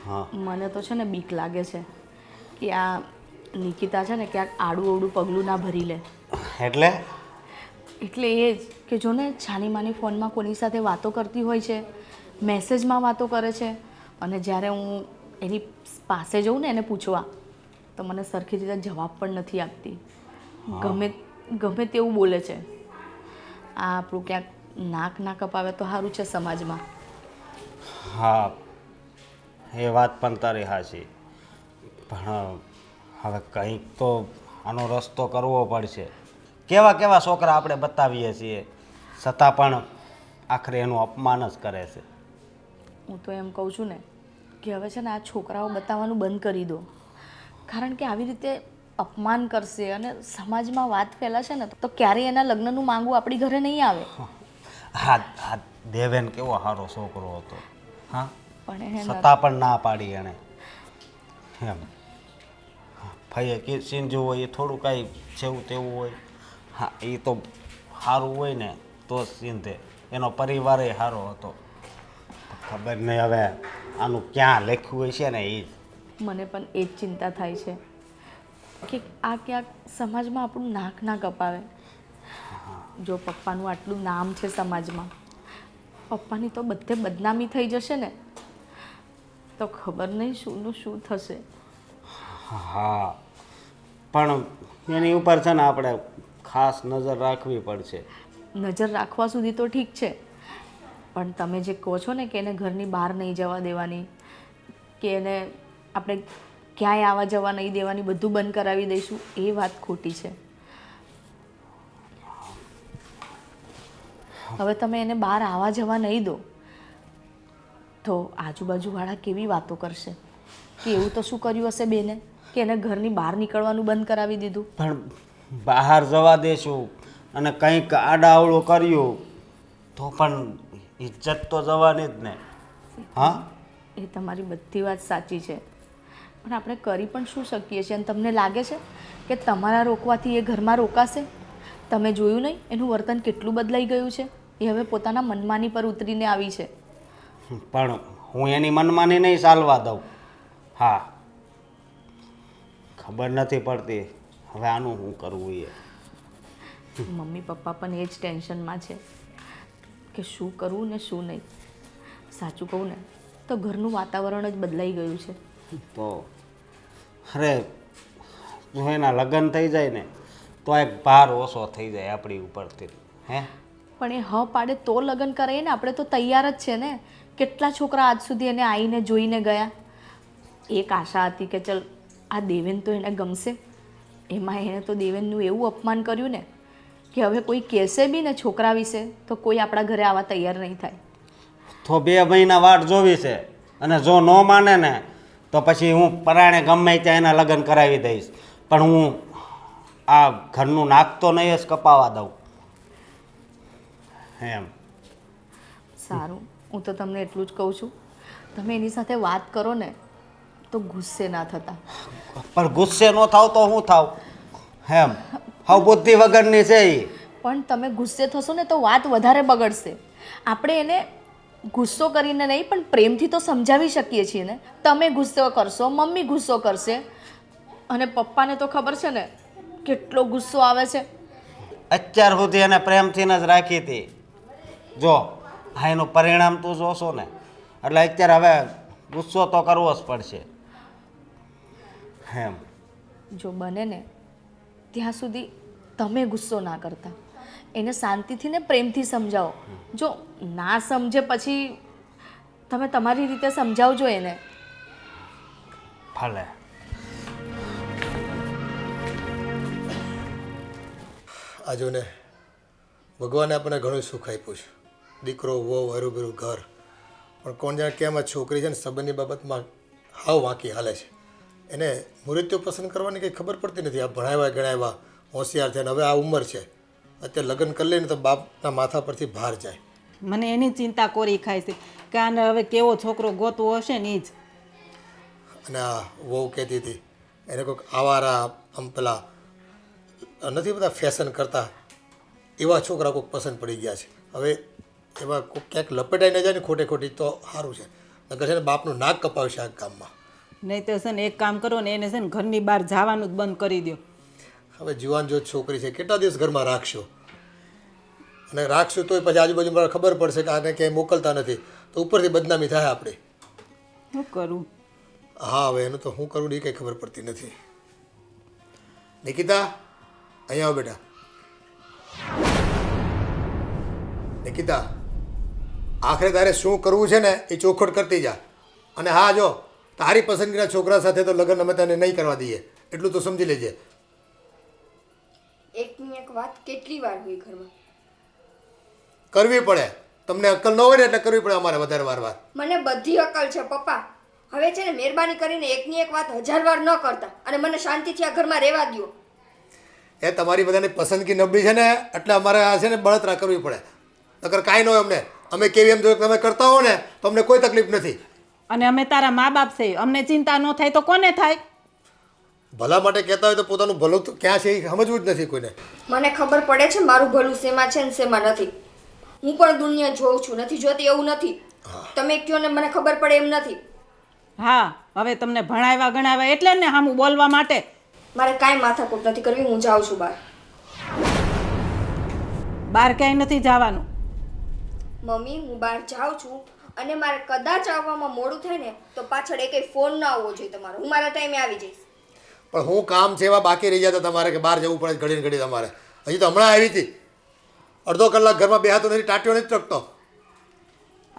હા, મને તો છે ને બીક લાગે છે કે આ નિકિતા છે ને ક્યાંક આડું અવડું પગલું ના ભરી લે. એટલે એટલે એ જ કે જો ને છાની માની ફોનમાં કોની સાથે વાતો કરતી હોય છે, મેસેજમાં વાતો કરે છે, અને જ્યારે હું એની પાસે જઉં ને એને પૂછવા તો મને સરખી રીતે જવાબ પણ નથી આપતી. ગમે તેવું બોલે છે. આ આપણું ક્યાંક નાક ના કપાવે તો સારું છે સમાજમાં. હા, એ વાત પણ તારી હાચી, પણ હવે કંઈક તો આનો રસ્તો કરવો પડશે. કેવા કેવા છોકરા આપણે બતાવીએ છીએ છતાં પણ આખરે એનું અપમાન જ કરે છે. હું તો એમ કહું છું ને કે હવે છે ને આ છોકરાઓ બતાવવાનું બંધ કરી દો, કારણ કે આવી રીતે અપમાન કરશે અને સમાજમાં વાત ફેલાશે ને તો ક્યારેય એના લગ્નનું માંગવું આપણી ઘરે નહીં આવે. હા, દેવેન કેવો સારો છોકરો હતો. હા, પણ એને છતાં પણ ના પાડી એણે. એમ ભાઈએ કે સિંજુ હોય એ થોડું કાંઈ જેવું તેવું હોય, હા એ તો સારું હોય ને તો સિંધે. એનો પરિવાર એ સારો હતો. ખબર નહીં હવે આનું ક્યાં લખ્યું હોય છે ને એ. મને પણ એ જ ચિંતા થાય છે કે આ ક્યાંક સમાજમાં આપણું નાક ના કપાવે. જો પપ્પાનું આટલું નામ છે સમાજમાં, પપ્પાની તો બધે બદનામી થઈ જશે ને તો ખબર નહીં શુંનું શું થશે. હા, પણ એની ઉપર છે ને આપણે ખાસ નજર રાખવી પડશે. નજર રાખવા સુધી તો ઠીક છે, પણ તમે જે કહો છો ને કે એને ઘરની બહાર નહીં જવા દેવાની, કે એને આપણે ક્યાંય આવવા જવા નહીં દેવાની, બધું બંધ કરાવી દઈશું, એ વાત ખોટી છે. હવે તમે એને બહાર આવવા જવા નહીં દો તો આજુબાજુવાળા કેવી વાતો કરશે કે એવું તો શું કર્યું હશે બેને કે એને ઘરની બહાર નીકળવાનું બંધ કરાવી દીધું. પણ બહાર જવા દેશું અને કંઈક આડાઅવળું કર્યું તો પણ ઇજ્જત તો જવાની જ ને. હા, એ તમારી બધી વાત સાચી છે, પણ આપણે કરી પણ શું શકીએ છીએ? અને તમને લાગે છે કે તમારા રોકવાથી એ ઘરમાં રોકાશે? તમે જોયું નહીં એનું વર્તન કેટલું બદલાઈ ગયું છે? એ હવે પોતાના મનમાની પર ઉતરીને આવી છે. પણ હું એની મનમાની નહીં ચાલવા દઉં. હા, ખબર નથી પડતી હવે આનું શું કરવું એ. મમ્મી પપ્પા પણ એ જ ટેન્શનમાં છે કે શું કરવું ને શું નહીં. સાચું કહું ને તો ઘરનું વાતાવરણ જ બદલાઈ ગયું છે. તો અરે જો એના લગ્ન થઈ જાય ને તો એક ભાર ઓછો થઈ જાય આપણી ઉપરથી. હે, પણ એ હ પાડે તો લગ્ન કરે ને, આપણે તો તૈયાર જ છે ને. કેટલા છોકરા આજ સુધી એને આવીને જોઈને ગયા. એક આશા હતી કે ચલ આ દેવેન તો એને ગમશે, એમાં એણે તો દેવેનનું એવું અપમાન કર્યું ને કે હવે કોઈ કહેશે બી ને છોકરા વિશે તો કોઈ આપણા ઘરે આવવા તૈયાર નહીં થાય. તો 2 મહિના વાટ જોવી છે અને જો ન માને ને તો પછી હું પરાણે ગમે ત્યાં એના લગ્ન કરાવી દઈશ, પણ હું આ ઘરનું નાક તો નહીં જ કપાવા દઉં. એમ. સારું, હું તો તમને એટલું જ કહું છું, તમે એની સાથે વાત કરો ને તો ગુસ્સે ના થતા. પણ ગુસ્સે ન થાવ તો હું થાવ? એમ હાવ બુદ્ધિ વગરની છે એ. પણ તમે ગુસ્સે થશો ને તો વાત વધારે બગડશે. આપણે એને ગુસ્સો કરીને નહીં પણ પ્રેમથી તો સમજાવી શકીએ છીએ ને. તમે ગુસ્સો કરશો, મમ્મી ગુસ્સો કરશે, અને પપ્પાને તો ખબર છે ને કેટલો ગુસ્સો આવે છે. અત્યાર સુધી એને પ્રેમથી જ રાખી હતી. જો આ એનું પરિણામ તું જોશો ને એટલે અત્યારે હવે ગુસ્સો તો કરવો જ પડશે. એમ. જો બને ને ત્યાં સુધી તમે ગુસ્સો ના કરતા, એને શાંતિથી ને પ્રેમથી સમજાવો. જો ના સમજે પછી તમે તમારી રીતે સમજાવજો એને. ભલે. આ જો ને ભગવાને આપણને ઘણું સુખ આપ્યું છે, દીકરો વહુ હરુભરું ઘર, પણ કોણ જાણે કેમ આ છોકરી છે ને સંબંધની બાબતમાં હાવ વાંકી હાલે છે. એને મૃત્યુ પસંદ કરવાની કંઈ ખબર પડતી નથી. આ ભણાવ્યા ગણાવ્યા હોશિયાર છે ને હવે આ ઉંમર છે, અત્યારે લગ્ન કરી લે ને તો બાપના માથા પરથી ભાર જાય. મને એની ચિંતા કોરી ખાય છે કે આને હવે કેવો છોકરો ગોતવો હશે ને એ જ. અને આ વહુ કહેતી હતી એને કોઈક આવારા આમ પેલા નથી બધા ફેશન કરતા એવા છોકરા કોઈક પસંદ પડી ગયા છે. હવે એવા કોઈક ક્યાંક લપેટાઈ ન જાય ને ખોટે ખોટી તો સારું છે, નકર છે ને બાપનું નાક કપાવશે આ ગામમાં. નહીં તો છે ને એક કામ કરો ને એને છે ને ઘરની બહાર જવાનું જ બંધ કરી દો. હવે જુવાન જો છોકરી છે કેટલા દિવસ ઘરમાં રાખશો, અને રાખશું તોય પછી આજુબાજુ ખબર પડશે કે આને ક્યાંય મોકલતા નથી તો ઉપરથી બદનામી થાય આપણી. શું કરું? હા, હવે એનું તો શું કરવું એ કંઈ ખબર પડતી નથી. નિકિતા અહીંયા આવો બેટા. નિકિતા, આખરે તારે શું કરવું છે ને એ ચોખવટ કરતી જા. અને હા, જો તારી પસંદગીના છોકરા સાથે તો લગ્ન અમે તને નહીં કરવા દઈએ, એટલું તો સમજી લેજે. એકની એક વાત કેટલી વાર હોય ઘરમાં? કરવી પડે, તમને અક્કલ ન હોય ને એટલે કરવી પડે અમારે વધારે વાર. મને બધી અકલ છે પપ્પા. હવે છે ને મહેરબાની કરીને એકની એક વાત 1000 વાર ન કરતા અને મને શાંતિથી આ ઘરમાં રહેવા દો. એ તમારી બધાની પસંદગી નબળી છે ને એટલે અમારે આ છે ને બળતરા કરવી પડે, નકર કાંઈ ન હોય અમને. અમે કેવી એમ જો તમે કરતા હો ને તો અમને કોઈ તકલીફ નથી. અને અમે તારા મા બાપ છે, અમને ચિંતા ન થાય તો કોને થાય? ભલા માટે કહેતા હોય તો પોતાનું ભલું તો ક્યાં છે એ સમજવું જ નથી કોઈને. મને ખબર પડે છે મારું ભલું શેમાં છે ને શેમાં નથી. હું પણ દુનિયા જોઉં છું, નથી જોતી એવું નથી. તમે કહો ને મને ખબર પડે એમ નથી. હા, હવે તમને ભણાવ્યા ગણાવ્યા એટલે ને સામું બોલવા માટે. મારે કાંઈ માથાકૂટ નથી કરવી, હું જાઉં છું બહાર. બહાર ક્યાંય નથી જવાનું. મમ્મી, હું બહાર જાઉં છું અને મારે કદાચ આવવામાં મોડું થાય ને તો પાછળ એકેય ફોન ના આવવો જોઈએ તમારો. હું મારા ટાઈમે આવી જઈશ. પણ હું કામ છે એવા બાકી રહી જતા તમારે કે બહાર જવું પડે ઘડીને ઘડી તમારે. હજી તો હમણાં આવી હતી, અડધો કલાક ઘરમાં બેહાતો નથી, ટાંટ્યો નથી ટકતો.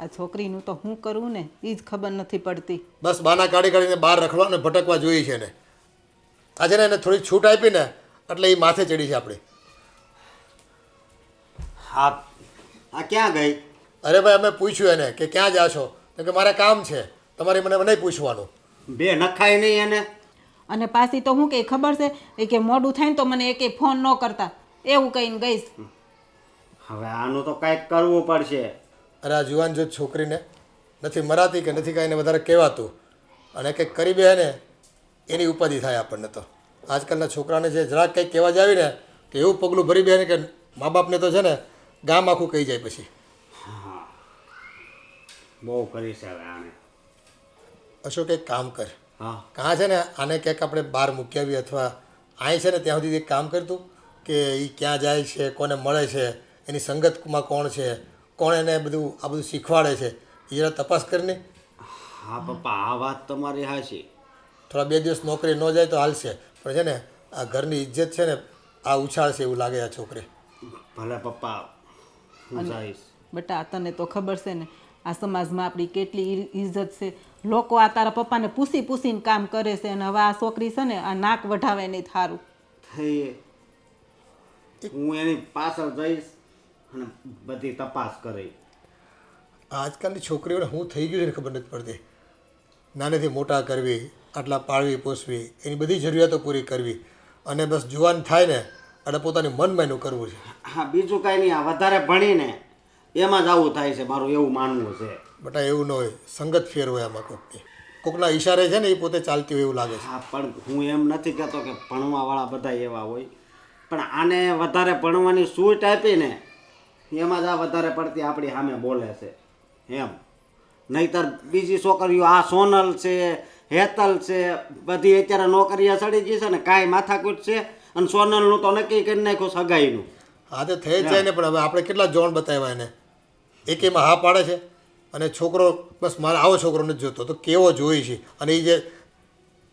આ છોકરીનું તો હું કરું ને એ જ ખબર નથી પડતી. બસ બાના કાઢી કાઢીને બહાર રખડવા અને ભટકવા જોઈએ છે ને. આજે ને એને થોડી છૂટ આપી ને એટલે એ માથે ચડી છે આપણે. હા, આ ક્યાં ગઈ? અરે ભાઈ અમે પૂછ્યું એને કે ક્યાં જાશો, તો કે મારે કામ છે, તમારે મને નહીં પૂછવાનું. બે નખાય નહીં એને. અને પાછી તો હું કે ખબર છે એ કે મોડું થાય ને તો મને એકે ફોન ન કરતા એવું કહીને ગઈશ. હવે આનું તો કાંઈક કરવું પડશે. અરે આ જુવાન જો છોકરીને નથી મરાતી કે નથી કાંઈને વધારે કહેવાતું અને કંઈક કરી બે ને એની ઉપાધિ થાય આપણને. તો આજકાલના છોકરાને જે જરાક કંઈક કહેવા જાવી ને તો એવું પગલું ભરી બે ને કે મા બાપને તો છે ને ગામ આખું કહી જાય પછી. બહુ કરી છે હવે આને. અશોક એક કામ કર, હા, કાં છે ને આને ક્યાંક આપણે બહાર મૂકી આવીએ અથવા અહીં છે ને ત્યાં સુધી એક કામ કરતું કે એ ક્યાં જાય છે, કોને મળે છે, એની સંગતમાં કોણ છે, કોણ એને બધું આ બધું શીખવાડે છે, એ જરા તપાસ કરીને. હા પપ્પા, આ વાત તમારી હાચી. થોડા 2 દિવસ નોકરી ન જાય તો હાલશે, પણ છે ને આ ઘરની ઇજ્જત છે ને આ ઉછાળશે એવું લાગે આ છોકરી. ભલે પપ્પા, હું જઈશ. બટા તને તો ખબર છે ને આ સમાજમાં આપણી કેટલી ઇજ્જત છે. લોકો આ તારા પપ્પાને પૂછી પૂછીને કામ કરે છે અને હવે આ છોકરી છે ને આ નાક વઢાવે નહીં થારું. થઈ હું એની પાછળ જઈશ અને બધી તપાસ કરી. આજકાલની છોકરીઓને હું થઈ ગયું છે ખબર નથી પડતી. નાનેથી મોટા કરવી, આટલા પાળવી પોષવી, એની બધી જરૂરિયાતો પૂરી કરવી અને બસ જુવાન થાય ને એટલે પોતાની મનમાંનું કરવું છે. હા, બીજું કાંઈ નહીં. આ વધારે ભણીને એમાં જ આવું થાય છે, મારું એવું માનવું છે. બટા એવું ન હોય, સંગત ફેર હોય આમાં કોકની. કોકના ઈશારે છે ને એ પોતે ચાલતી હોય એવું લાગે છે. હા, પણ હું એમ નથી કહેતો કે ભણવાવાળા બધા એવા હોય, પણ આને વધારે ભણવાની છૂટ આપીને એમાં જ આ વધારે પડતી આપણી સામે બોલે છે એમ. નહીંતર બીજી છોકરીઓ આ સોનલ છે, હેતલ છે, બધી અત્યારે નોકરીએ ચડી ગઈ છે ને, કાંઈ માથાકૂટ છે. અને સોનલનું તો નક્કી કરી નાખ્યું સગાઈનું. હા તો થઈ જ જાય ને, પણ હવે આપણે કેટલા જોણ બતાવ્યા એને. એકેમાં હા પાડે છે અને છોકરો બસ મારે આવો છોકરો નથી જોતો, તો કેવો જોઈ છે. અને એ જે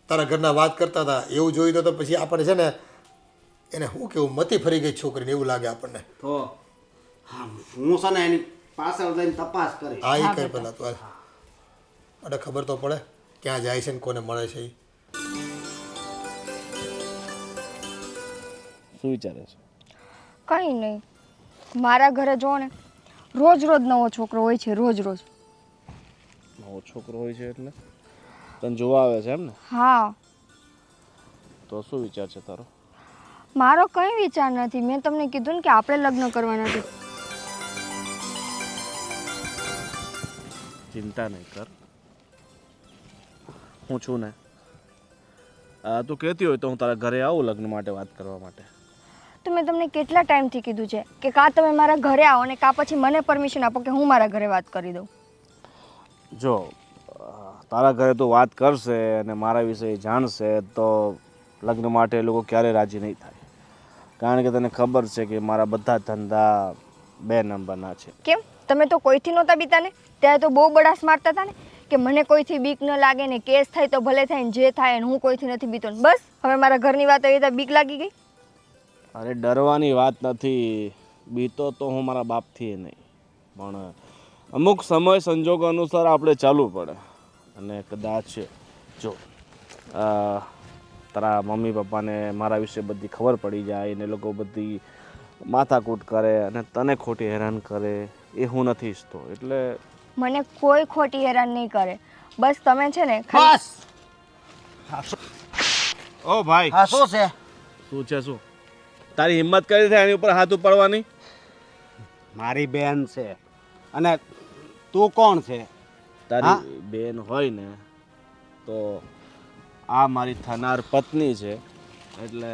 તારા ઘરના વાત કરતા હતા એવું જોયું તો પછી આપણે છે ને એને શું કેવું મતી ફરી ગઈ છોકરીને એવું લાગે આપણને. તો હા, હું છે ને એની પાછળ જઈને તપાસ કરી. હા એ કઈ પહેલાં તો એટલે ખબર તો પડે ક્યાં જાય છે ને કોને મળે છે એ. શું વિચારે છે? કંઈ નહીં, મારા ઘરે જો ને રોજ રોજ નવો છોકરો હોય છે, રોજ રોજ. નવો છોકરો હોય છે એટલે તને જોવા આવે છે એમ ને? હા, તો શું વિચાર છે તારો? મારો કંઈ વિચાર નથી. મેં તમને કીધું ને કે આપણે લગ્ન કરવાના છે. ચિંતા નહીં કર, હું છું ને. તું કહેતી હોય તો હું તારા ઘરે આવું લગ્ન માટે વાત કરવા માટે. તો મેં તમને કેટલા ટાઈમથી કીધું છે કે કાં તમે મારા ઘરે આવો ને કાં પછી મને પરમિશન આપો કે હું મારા ઘરે વાત કરી દઉં. જો તારા ઘરે તું વાત કરશે અને મારા વિશે જાણશે તો લગ્ન માટે એ લોકો ક્યારેય રાજી નહીં થાય. કારણ કે તને ખબર છે કે મારા બધા ધંધા 2 નંબરના છે. કેમ? તમે તો કોઈથી નહોતા બીતા ને? ત્યારે તો બહુ બડાસ મારતા હતા ને કે મને કોઈથી બીક ન લાગે ને, કેસ થાય તો ભલે થાય ને, જે થાય ને, હું કોઈથી નથી બીતો ને. બસ હવે મારા ઘરની વાત આવી તો બીક લાગી ગઈ. અરે ડરવાની વાત નથી, બીતો તો હું મારા બાપથી નહીં, પણ અમુક સમય સંજોગો અનુસાર આપણે ચાલવું પડે. અને કદાચ જો તારા મમ્મી પપ્પાને મારા વિશે બધી ખબર પડી જાય ને લોકો બધી માથાકૂટ કરે અને તને ખોટી હેરાન કરે, એ હું નથી ઈચ્છતો. એટલે મને કોઈ ખોટી હેરાન નહીં કરે. બસ તમે છે ને બસ. ઓ ભાઈ, હા, શું છે? શું છે શું? તારી હિંમત કરી છે એની ઉપર હાથ ઉપાડવાની? મારી બેન છે અને તું કોણ છે? તારી બેન હોય ને તો આ મારી થનાર પત્ની છે. એટલે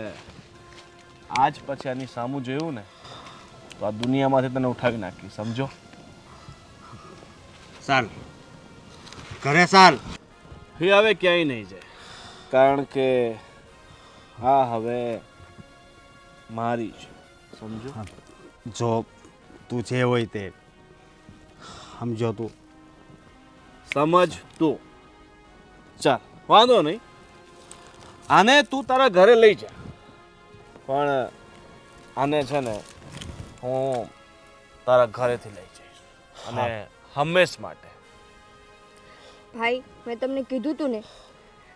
આજ પછી આની સામું જોયું ને તો આ દુનિયામાંથી તને ઉઠાવી નાખી, સમજો? ચાલ ઘરે ચાલ. એ હવે ક્યાંય નહીં જાય, કારણ કે હા હવે મારી છે, સમજો? જો તું જે હોય તે સમજો. તું સમજ તું. ચાલ વાંધો નહીં, આને તું તારા ઘરે લઈ જા, પણ આને છે ને હું તારા ઘરેથી લઈ જઈશ, અને હંમેશ માટે. ભાઈ મેં તમને કીધું તું ને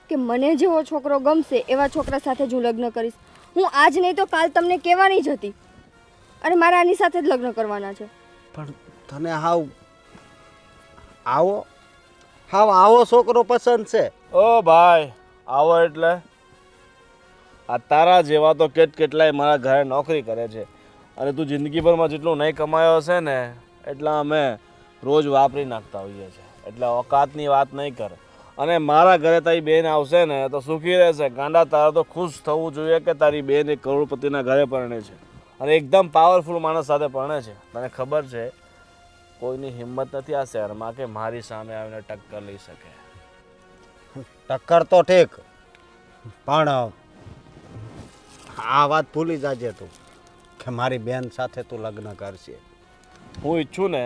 કે મને જેવો છોકરો ગમશે એવા છોકરા સાથે જ હું લગ્ન કરીશ. હું આજ નહીં તો કાલ તમને કહેવાની જ હતી, અને મારે આની સાથે જ લગ્ન કરવાના છે. પણ તને આવો છોકરો પસંદ છે? ઓ ભાઈ, આવો એટલે આ તારા જેવા તો કેટલાય મારા ઘરે નોકરી કરે છે, અને તું જિંદગીભરમાં જેટલું નહીં કમાયો હશે ને એટલા અમે રોજ વાપરી નાખતા હોઈએ છીએ, એટલે ઓકાતની વાત નહીં કર. અને મારા ઘરે તારી બેન આવશે ને તો સુખી રહેશે. ગાંડા, તારે તો ખુશ થવું જોઈએ કે તારી બેન એક કરોડપતિના ઘરે પરણે છે, અને એકદમ પાવરફુલ માણસ સાથે પરણે છે. તને ખબર છે કોઈની હિંમત નથી આ શહેરમાં કે મારી સામે આવીને ટક્કર લઈ શકે. ટક્કર તો ઠીક, પણ આ વાત ભૂલી જાજે તું કે મારી બેન સાથે તું લગ્ન કરશે. હું ઈચ્છું ને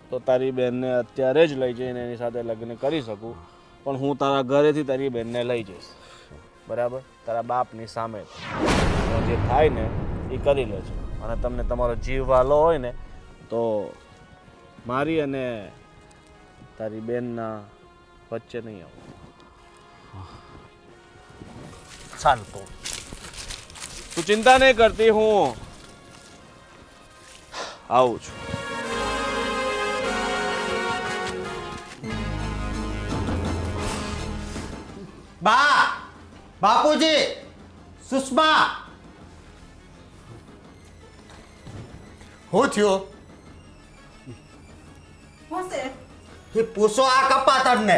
તો તારી બેનને અત્યારે જ લઈ જઈને એની સાથે લગ્ન કરી શકું, પણ હું તારા ઘરેથી તારી બેનને લઈ જઈશ, બરાબર? તારા બાપની સામે જે થાય ને એ કરી લેજો. અને તમને તમારો જીવ વાલો હોય ને તો મારી અને તારી બેનના વચ્ચે નહીં આવું. ચાલ તું ચિંતા નહીં કરતી, હું આવું છું. બાપુજી, સુષ્મા, હું થયો? એ પૂછો આ કપાતરને.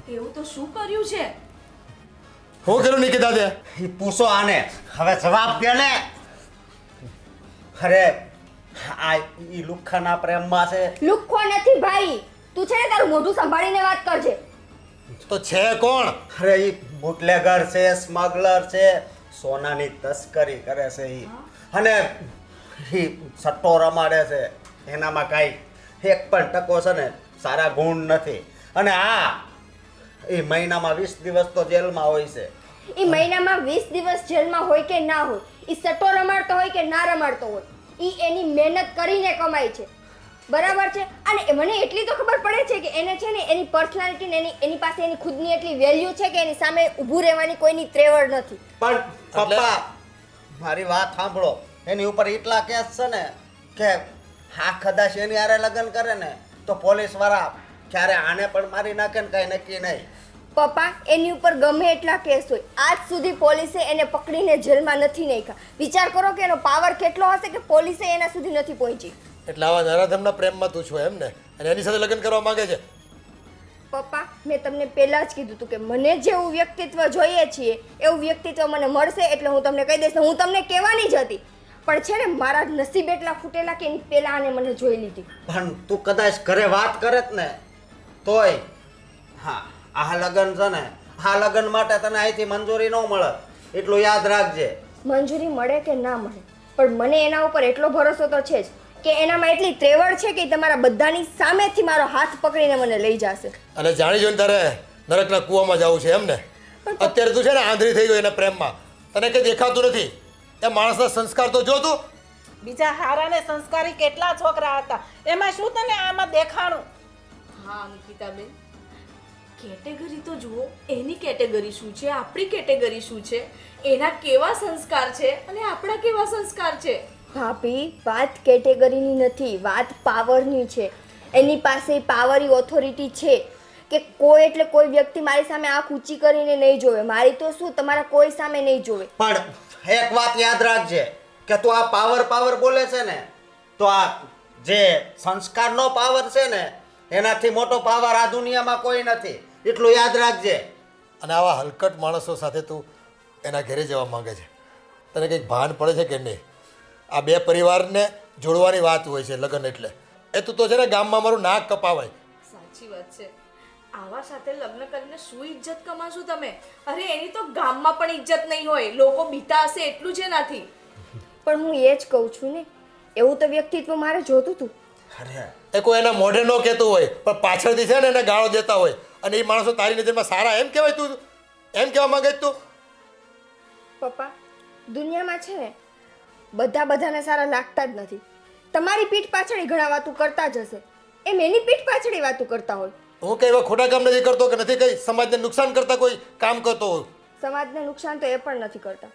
એવું તો શું કર્યું છે? હું કર્યું નિકિતા દે? એ પૂછો આને, હવે જવાબ દે ને. અરે આ ઈ લુખ્ખાના પ્રેમમાં છે. લુખ્ખો નથી ભાઈ, તું છે ને તારું મોઢું સંભાળીને વાત કરજે. તો છે કોણ? અરે ઈ બુટલેગર છે, સ્મગલર છે, સોનાની તસ્કરી કરે છે ઈ, અને ઈ સટ્ટો રમાડે છે. એનામાં કાંઈ એક પણ ટકો છે ને સારા ગુણ નથી. અને એ મહિનામાં 20 દિવસ તો જેલમાં હોય છે. એ મહિનામાં 20 દિવસ જેલમાં હોય કે ના હોય, એ સટ્ટો રમાડતો હોય કે ના રમાડતો હોય, એ એની મહેનત કરીને કમાય છે, બરાબર છે? અને મને એટલી તો ખબર પડે છે કે એને છે ને એની પર્સનાલિટી ને એની પાસે એની ખુદની એટલી વેલ્યુ છે કે એની સામે ઊભું રહેવાની કોઈની ત્રેવડ નથી. પણ પપ્પા, મારી વાત સાંભળો. એની ઉપર એટલા કેસ છે ને કે કદાચ એની હારે લગ્ન કરે ને તો પોલીસ વાળા ક્યારે આને પણ મારી નાખે ને કઈ નક્કી નહીં. પપ્પા, એની ઉપર ગમે એટલા કેસ હોય, આજ સુધી પોલીસે એને પકડીને જેલમાં નથી નાખ્યા. વિચાર કરો કે એનો પાવર કેટલો હશે કે પોલીસે એના સુધી નથી પહોંચી. એટલે આવા નરાધમના પ્રેમમાં તું છો એમ ને, અને એની સાથે લગ્ન કરવા માંગે છે? પપ્પા, મેં તમને પહેલા જ કીધું હતું કે મને જેવું વ્યક્તિત્વ જોઈએ છીએ એવું વ્યક્તિત્વ મને મળશે એટલે હું તમને કહી દઈશ. હું તમને કહેવાની જ હતી, પણ છે ને મારા નસીબ એટલા ફૂટેલા કે એની પહેલા આને મને જોઈ લીધી. પણ તું કદાચ ઘરે વાત કરે જ ને તોય આ લગ્ન છે ને, આ લગ્ન માટે તને અહીંથી મંજૂરી ન મળે, એટલું યાદ રાખજે. મંજૂરી મળે કે ના મળે, પણ મને એના ઉપર એટલો ભરોસો તો છે જ કે એનામાં એટલી ત્રેવડ છે કે તમારા બધાની સામેથી મારો હાથ પકડીને મને લઈ જશે. અને જાણી જોઈને તારે નરકના કૂવામાં જવું છે એમ ને? અત્યારે તું છે ને આંધળી થઈ ગયો એના પ્રેમમાં, તને કંઈ દેખાતું નથી. એ માણસના સંસ્કાર તો જો તું. બીજા હારા ને સંસ્કારી કેટલા છોકરા હતા, એમાં શું તને આમાં દેખાણું? હા અંકિતાબેન, કેટેગરી તો જુઓ. એની કેટેગરી શું છે, આપણી કેટેગરી શું છે, એના કેવા સંસ્કાર છે અને આપણા કેવા સંસ્કાર છે. ભાભી, વાત કેટેગરીની નથી, વાત પાવરની છે. એની પાસે પાવરની ઓથોરિટી છે કે કોઈ એટલે કોઈ વ્યક્તિ મારી સામે આંખ ઊંચી કરીને નહીં જોવે. મારી તો શું, તમારા કોઈ સામે નહીં જોવે. પણ એક વાત યાદ રાખજે કે તું આ પાવર બોલે છે ને, તો આ જે સંસ્કારનો પાવર છે ને એનાથી મોટો પાવર આ દુનિયામાં કોઈ નથી, એટલું યાદ રાખજે. અને આવા હલકટ માણસો સાથે તું એના ઘરે જવા માંગે છે, તને કંઈક ભાન પડે છે કે નહીં? આ બે પરિવારને જોડવાની વાત હોય છે લગ્ન એટલે. એ તું તો છે ને ગામમાં મારું નાક કપાવાય. સાચી વાત છે. આવા સાથે લગ્ન કરીને શું ઇજ્જત કમાશો તમે? અરે એની તો ગામમાં પણ ઇજ્જત નહીં હોય, લોકો બીતા હશે એટલું જ એનાથી. પણ હું એ જ કહું છું ને, એવું તો વ્યક્તિત્વ મારે જોતું હતું. એ કોઈ એના મોઢે ન કહેતું હોય પણ પાછળથી છે ને એને ગાળો દેતા હોય, અને એ માણસો તારી નજરમાં સારા એમ કહેવાય? તું એમ કહેવા માંગે તું? પપ્પા દુનિયામાં છે ને બધાને સારા લાગતા જ નથી. તમારી પીઠ પાછળ ઘણા વાતું કરતા જ હશે, એમ એની પીઠ પાછળ વાતું કરતા હોય. હું કઈ એવા ખોટા કામ નથી કરતો કે નથી કઈ સમાજને નુકસાન કરતા કોઈ કામ કરતો હોય. સમાજને નુકસાન તો એ પણ નથી કરતા.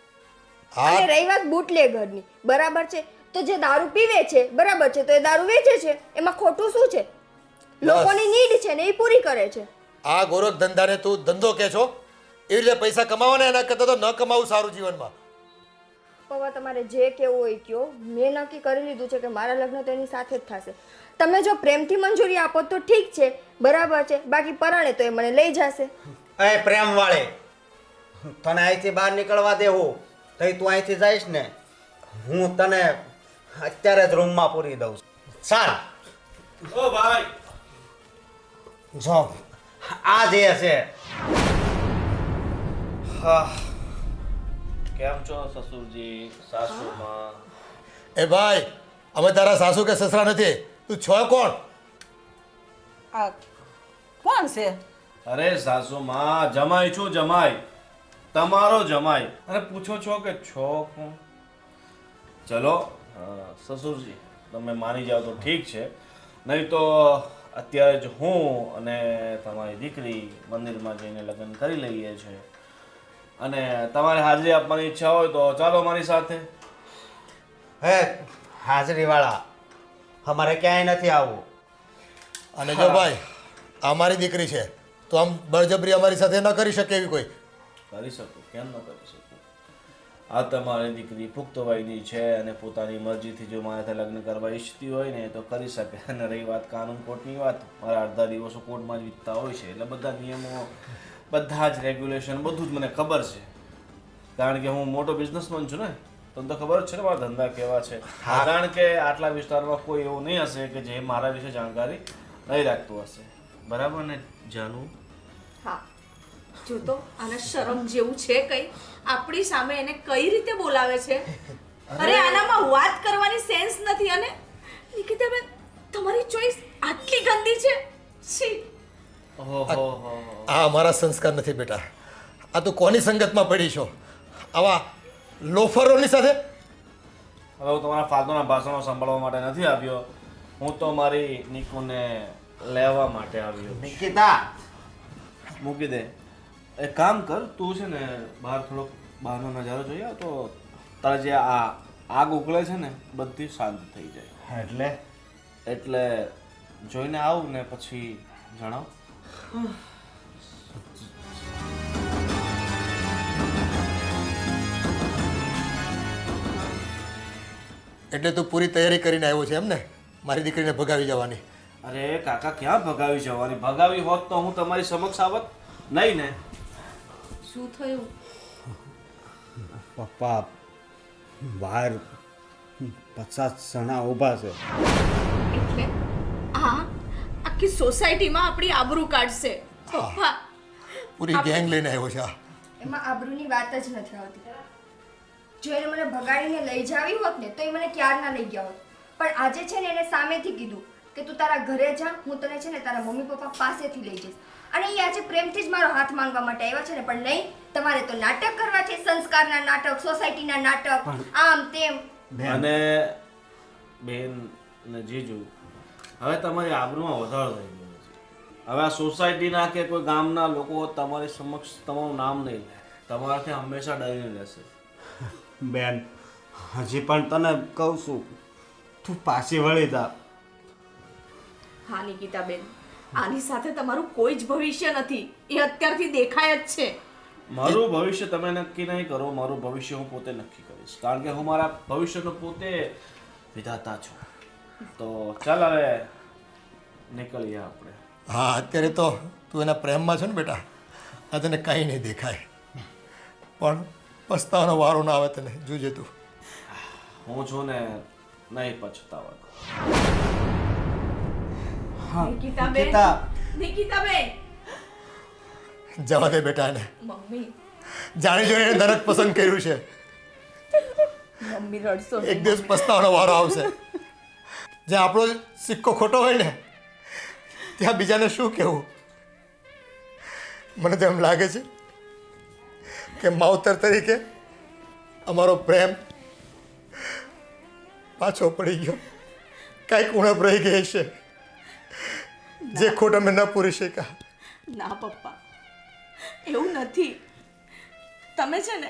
હા અને રહી વાત બુટલેગરની, બરાબર છે, તો જે દારૂ પીવે છે બરાબર છે, તો એ દારૂ વેચે છે, એમાં ખોટું શું છે? લોકોની નીડ છે ને એ પૂરી કરે છે. આ ગોરખ ધંધાને તું ધંધો કે છો? એવી રીતે પૈસા કમાવાના એના કરતાં તો ન કમાવું સારું જીવનમાં. પપ્પા તમારે જે કેવું હોય કયો, મેં નક્કી કરી લીધું છે કે મારા લગ્ન તો એની સાથે જ થશે. તમે જો પ્રેમથી મંજૂરી આપો તો ઠીક છે, બરાબર છે, બાકી પરાણે તો એ મને લઈ જશે. એ પ્રેમ વાળે, તને અહીંથી બહાર નીકળવા દેવું તો તું અહીંથી જઈશ ને, હું તને અત્યારે જ રૂમમાં પૂરી દઉં છું. ચાલ ઓ ભાઈ, જો આ જે છે. હા, કેમ છો સસુરજી, સાસુમાં? એ ભાઈ, અમે તારા સાસુ કે સસરા નથી. તું છો કોણ? આ કોણ છે? અરે સાસુમાં, જમાઈ છું, જમાઈ, તમારો જમાઈ. અને પૂછો છો કે છો કોણ? ચલો સસુરજી, તમે માની જાઓ તો ઠીક છે, નહીં તો અત્યારે જ હું અને તમારી દીકરી મંદિરમાં જઈને લગ્ન કરી લઈએ છીએ. અને તમારે હાજરી આપવાની ઈચ્છા હોય તો ચાલો મારી સાથે. હે હાજરી વાળા, અમારે ક્યાંય નથી આવવું. અને જો ભાઈ, આ મારી દીકરી છે, તો આમ બળજબરી અમારી સાથે ન કરી શકે એવી કોઈ. કરી શકું, કેમ ન કરી શકું? આ તમારી દીકરી પુખ્ત વયની છે અને પોતાની મરજીથી જો મારાથી લગ્ન કરવા ઈચ્છતી હોય ને તો કરી શકે. અને રહી વાત કાનૂન કોર્ટની વાત, મારા અડધા દિવસો કોર્ટમાં જ વીતતા હોય છે, એટલે બધા નિયમો, બધા જ રેગ્યુલેશન, બધું જ મને ખબર છે. કારણ કે હું મોટો બિઝનેસમેન છું ને, તમને તો ખબર જ છે ને મારા ધંધા કેવા છે. કારણ કે આટલા વિસ્તારમાં કોઈ એવું નહીં હશે કે જે મારા વિશે જાણકારી નહીં રાખતું હશે. બરાબર ને જાનુ? હા, જો તો આને શરમ જેવું છે કઈ? આપણી સામે એને કઈ રીતે બોલાવે છે? અરે આનામાં વાત કરવાની સેન્સ નથી. અને નિકિતાબેન, તમારી ચોઈસ આટલી ગંદી છે? છી. ઓહો, આ અમારા સંસ્કાર નથી બેટા. આ તું કોની સંગતમાં પડી છો? આવા લોફરોની સાથે? હવે હું તમારા ફાલતુના ભાષણો સાંભળવા માટે નથી આવ્યો, હું તો મારી નિકુને લેવા માટે આવ્યો. નિકિતા, મૂકી દે. એક કામ કર, તું છે ને બહાર થોડોક બહારનો નજારો જોઈ આવ તો તારે જે આ આગ ઉકળે છે ને બધી શાંત થઈ જાય. એટલે જોઈને આવ ને પછી જણાવ. એટલે તું પૂરી તૈયારી કરીને આવ્યો છે એમ ને, મારી દીકરીને ભગાવી જવાની? અરે કાકા, ક્યાં ભગાવી જવાની? ભગાવી હોત તો હું તમારી સમક્ષ આવત નહીં ને. શું થયું? પપ્પા બહાર 50 જણા ઊભા છે. એટલે આ આખી સોસાયટીમાં આપણી આબરૂ કાઢશે. પપ્પા, પૂરી ગેંગ લઈને આવ્યો છે આ. એમાં આબરૂની વાત જ નથી આવતી. જો એને મને ભગાડીને લઈ જાવી હોત ને તો એ મને ક્યારના લઈ ગયા હોત. પણ આજે છે ને એને સામેથી કીધું કે તું તારા ઘરે જા, હું તને છે ને તારા મમ્મી પપ્પા પાસેથી લઈ જઈશ. અને એ આજે પ્રેમથી જ મારો હાથ માંગવા માટે આવ્યા છે ને, પણ નહીં, તમારે તો નાટક કરવા છે, સંસ્કારના નાટક, સોસાયટીના નાટક, આમ તેમ. અને બેન ને જીજુ, હવે તમારી આબરૂમાં વધારો થઈ ગયો છે. હવે આ સોસાયટીના કે કોઈ ગામના લોકો તમારી સમક્ષ તમારું નામ નહીં લે, તમારાથી હંમેશા ડરીને રહેશે. બેન, હજી પણ તને કહું છું, તું પાછી વળી જા. હા નિકિતાબેન, આની સાથે તમારું કોઈ જ ભવિષ્ય નથી, એ અત્યારથી દેખાય જ છે. મારું ભવિષ્ય તમે નક્કી નહીં કરો, મારું ભવિષ્ય હું પોતે નક્કી કરીશ, કારણ કે હું મારા ભવિષ્યનો પોતે વિધાતા છું. તો ચાલ હવે નીકળીએ આપણે. હા, અત્યારે તો તું એના પ્રેમમાં છો ને બેટા, આ તને કાંઈ નહીં દેખાય, પણ પસ્તાવાનો વારો ના આવે તને, જોજે તું. હું છું ને, નહીં પછતાવા. નિકિતાબેન, નિકિતાબેન. જવા દે બેટા એને. મમ્મી, જાણી જોઈને નરક પસંદ કર્યું છે. મમ્મી રડશો નહીં. એક દિવસ પસ્તાવાનો વારો આવશે. જ્યાં આપણો સિક્કો ખોટો હોય ને, ત્યાં બીજાને શું કહેવું? મને તો એમ લાગે છે કે માવતર તરીકે અમારો પ્રેમ પાછો પડી ગયો. કાંઈક ઉણપ રહી ગઈ છે જે ખોટ અમે ન પૂરી શક્યા. ના પપ્પા, એવું નથી. તમે છે ને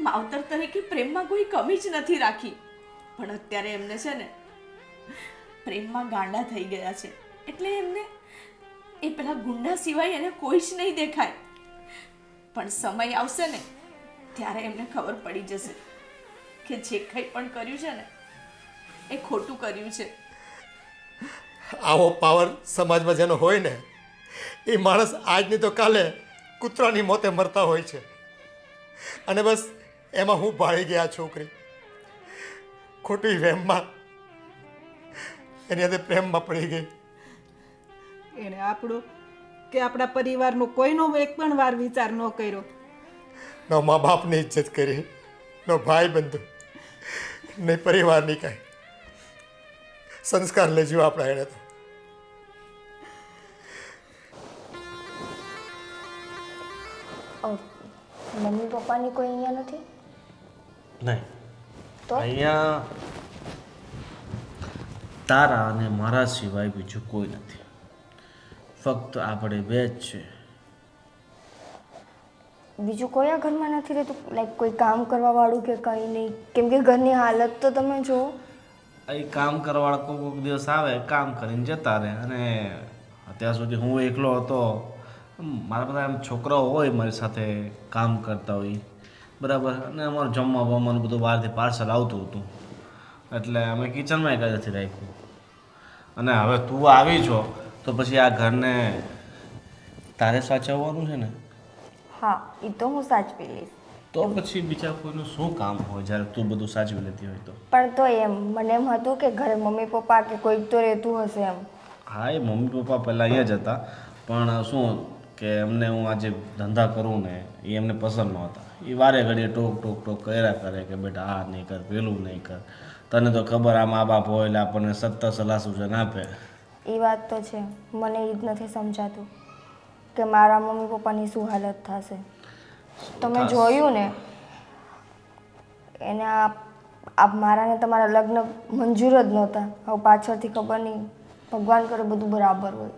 માવતર તરીકે પ્રેમમાં કોઈ કમી જ નથી રાખી, પણ અત્યારે એમને છે ને પ્રેમમાં ગાંડા થઈ ગયા છે. એટલે એમને એ પેલા ગુંડા સિવાય એને કોઈ જ નહીં દેખાય. પણ સમય આવશે ને ત્યારે એમને ખબર પડી જશે કે જે કંઈ પણ કર્યું છે ને એ ખોટું કર્યું છે. આવો પાવર સમાજમાં જેનો હોય ને એ માણસ આજની તો કાલે કૂતરાની મોતે મરતા હોય છે. અને બસ એમાં હું ભાળી ગયા છોકરી ખોટી વહેમમાં એની અંદર પ્રેમમાં પડી ગઈ. એણે આપણું કે આપણા પરિવારનો કોઈનો એક પણ વાર વિચાર ન કર્યો. ન મા બાપની ઇજ્જત કરી, ન ભાઈ બંધુ, નહીં પરિવારની કાંઈ સંસ્કાર લેજો આપણા એણે તો. મમ્મી પપ્પાની કોઈ અહીંયા નથી નહીં, તો અહીંયા તારા અને મારા સિવાય બીજું કોઈ નથી. ફક્ત આપણે બે જ છે. બીજું કોઈ આ ઘરમાં નથી રહેતું? લાઈક કોઈ કામ કરવા વાળું કે કંઈ નહીં? કેમ કે ઘરની હાલત તો તમે જુઓ. અહીં કામ કરવાવાળા કોઈક દિવસ આવે, કામ કરીને જતા રહે. અને અત્યાર સુધી હું એકલો હતો. મારા બધા એમ છોકરાઓ હોય મારી સાથે કામ કરતા હોય, બરાબર. અને અમારું જમવા બમવાનું બધું બહારથી પાર્સલ આવતું હતું, એટલે અમે કિચનમાં કંઈ નથી રાખ્યું. અને હવે તું આવી છો તો પછી આ ઘરને તારે સાચવવાનું છે ને. હા, એ તો હું સાચવી લઈશ. તો પછી બીજા કોઈનું શું કામ હોય જ્યારે તું બધું સાચવી લેતી હોય તો? પણ તો એમ મને એમ હતું કે ઘરે મમ્મી પપ્પા કે કોઈક તો રહેતું હશે એમ. હા, એ મમ્મી પપ્પા પહેલાં અહીંયા જ હતા, પણ શું કે એમને હું આજે ધંધા કરું ને એ એમને પસંદ નહોતા. એ વારે ઘડીએ ટોક ટોક ટોક કર્યા કરે કે બેટા આ નહીં કર, પેલું નહીં કર. તને તો ખબર આ મા બાપ હોય એટલે આપણને સત્તર સલાહ સૂચન આપે. એ વાત તો છે, મને એ જ નથી સમજાતું કે મારા મમ્મી પપ્પાની શું હાલત થશે. તમે જોયું ને એને આ મારાને તમારા લગ્ન મંજૂર જ નહોતા. હવે પાછળથી ખબર નહીં, ભગવાન કરે બધું બરાબર હોય.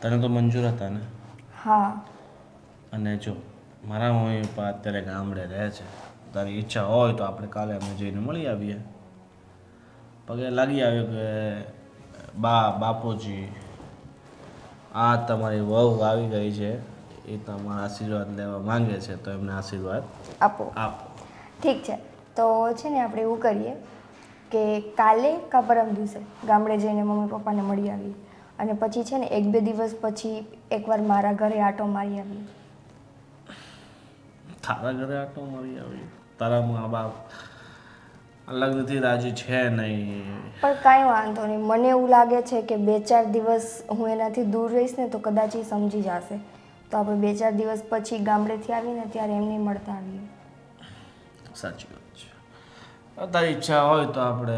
તને તો મંજૂર હતા ને? હા. અને જો મારા મમ્મી પપ્પા અત્યારે ગામડે રહે છે. તારી ઈચ્છા હોય તો આપણે કાલે અમે જઈને મળી આવીએ. પગે લાગી આવ્યો કે બાપુજી આ તમારી વહુ આવી ગઈ છે, એ તમારા આશીર્વાદ લેવા માંગે છે, તો એમને આશીર્વાદ આપો. ઠીક છે, તો છે ને આપણે એવું કરીએ કે કાલે કા પરમ દિવસે ગામડે જઈને મમ્મી પપ્પાને મળી આવીએ. અને પછી છે ને 1-2 દિવસ પછી એકવાર મારા ઘરે આંટો મારી આવીએ. તારા ઘરે આટો મારી આવી? તારા મા બાપ લગ્નથી રાજી છે નહીં. પણ કાંઈ વાંધો નહીં, મને એવું લાગે છે કે 2-4 દિવસ હું એનાથી દૂર રહીશ ને તો કદાચ એ સમજી જશે. તો આપણે 2-4 દિવસ પછી ગામડેથી આવીને ત્યારે એમને મળતા આવીએ. સાચી વાત છે. તારી ઈચ્છા હોય તો આપણે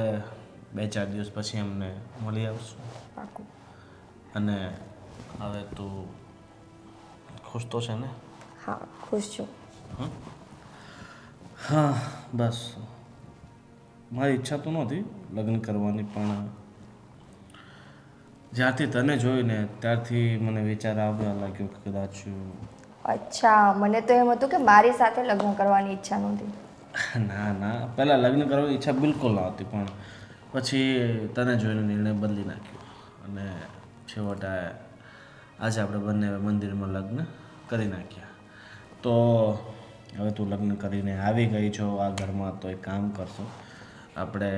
2-4 દિવસ પછી એમને મળી આવશું. પાકું. અને હવે તું ખુશ તો છે ને? હા, ખુશ છું. હા, બસ મારી ઈચ્છા તો નહોતી લગ્ન કરવાની, પણ જ્યારથી તને જોઈ ને ત્યારથી મને વિચાર આવવા લાગ્યો કે કદાચ. અચ્છા, મને તો એમ હતું કે મારી સાથે લગ્ન કરવાની ઈચ્છા નહોતી. ના, પહેલાં લગ્ન કરવાની ઈચ્છા બિલકુલ નહોતી, પણ પછી તને જોઈને નિર્ણય બદલી નાખ્યો. અને છેવટે આજે આપણે બંને મંદિરમાં લગ્ન કરી નાખ્યા. તો હવે તું લગ્ન કરીને આવી ગઈ છો આ ઘરમાં, તો એક કામ કરશો, આપણે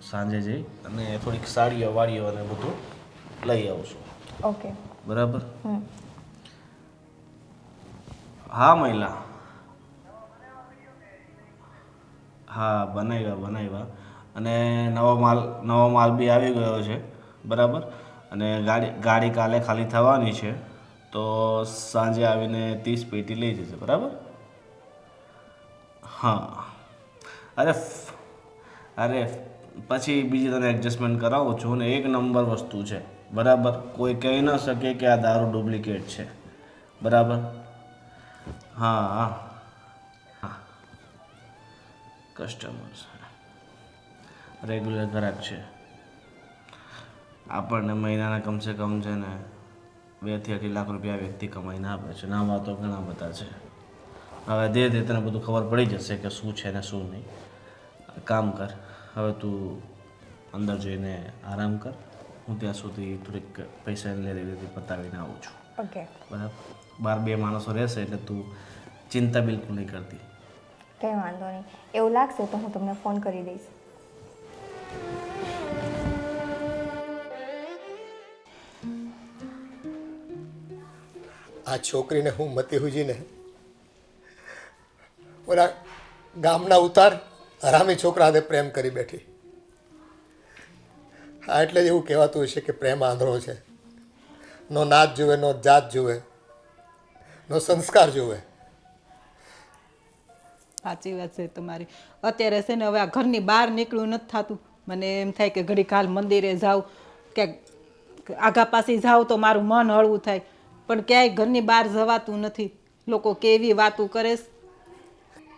સાંજે જઈ અને થોડીક સાડીઓ વાડીઓ અને બધું લઈ આવશું. ઓકે, બરાબર? હા મહિલા, હા બનાવ્યા. અને નવો માલ બી આવી ગયો છે, બરાબર. અને ગાડી કાલે ખાલી થવાની છે, તો સાંજે આવીને 30 પેટી લઈ જશે, બરાબર? હા. અરે પછી બીજી તને એડજસ્ટમેન્ટ કરાવું છું ને, 1 નંબર વસ્તુ છે, બરાબર. કોઈ કહી ન શકે કે આ દારૂ ડુપ્લિકેટ છે, બરાબર? હા, કસ્ટમર્સ રેગ્યુલર ગ્રાહક છે. આપણને મહિનાના કમસે કમ છે ને 2 થી 2.5 લાખ રૂપિયા વ્યક્તિ કમાઈને આપે છે. નામ તો ઘણા બધા છે. હવે ધીરે ધીરે તને બધું ખબર પડી જશે કે શું છે ને શું નહીં. કામ કર, હવે તું અંદર જઈને આરામ કર. હું ત્યાં સુધી થોડીક પૈસાની લેતી પતાવીને આવું છું. ઓકે. બરાબર? બહાર 2 માણસો રહેશે એટલે તું ચિંતા બિલકુલ નહીં કરતી. કંઈ વાંધો નહીં, એવું લાગશે તો હું તમને ફોન કરી દઈશ. આ છોકરીને હું મતી હુજીને ઓલા ગામના ઉતાર હરામી છોકરા હાથે પ્રેમ કરી બેઠી. હા, એટલે જ એવું કહેવાતું હશે કે પ્રેમ આંધળો છે. નો નાત જુએ, નો જાત જુએ, નો સંસ્કાર જુએ. સાચી વાત છે તમારી. અત્યારે છે ને હવે આ ઘરની બહાર નીકળવું નથી થતું. મને એમ થાય કે ઘડીક હાલ મંદિરે જાઉં કે આગા પાછી જાઉં તો મારું મન હળવું થાય, પણ ક્યાંય ઘરની બહાર જવાતું નથી. લોકો કેવી વાતું કરે છે.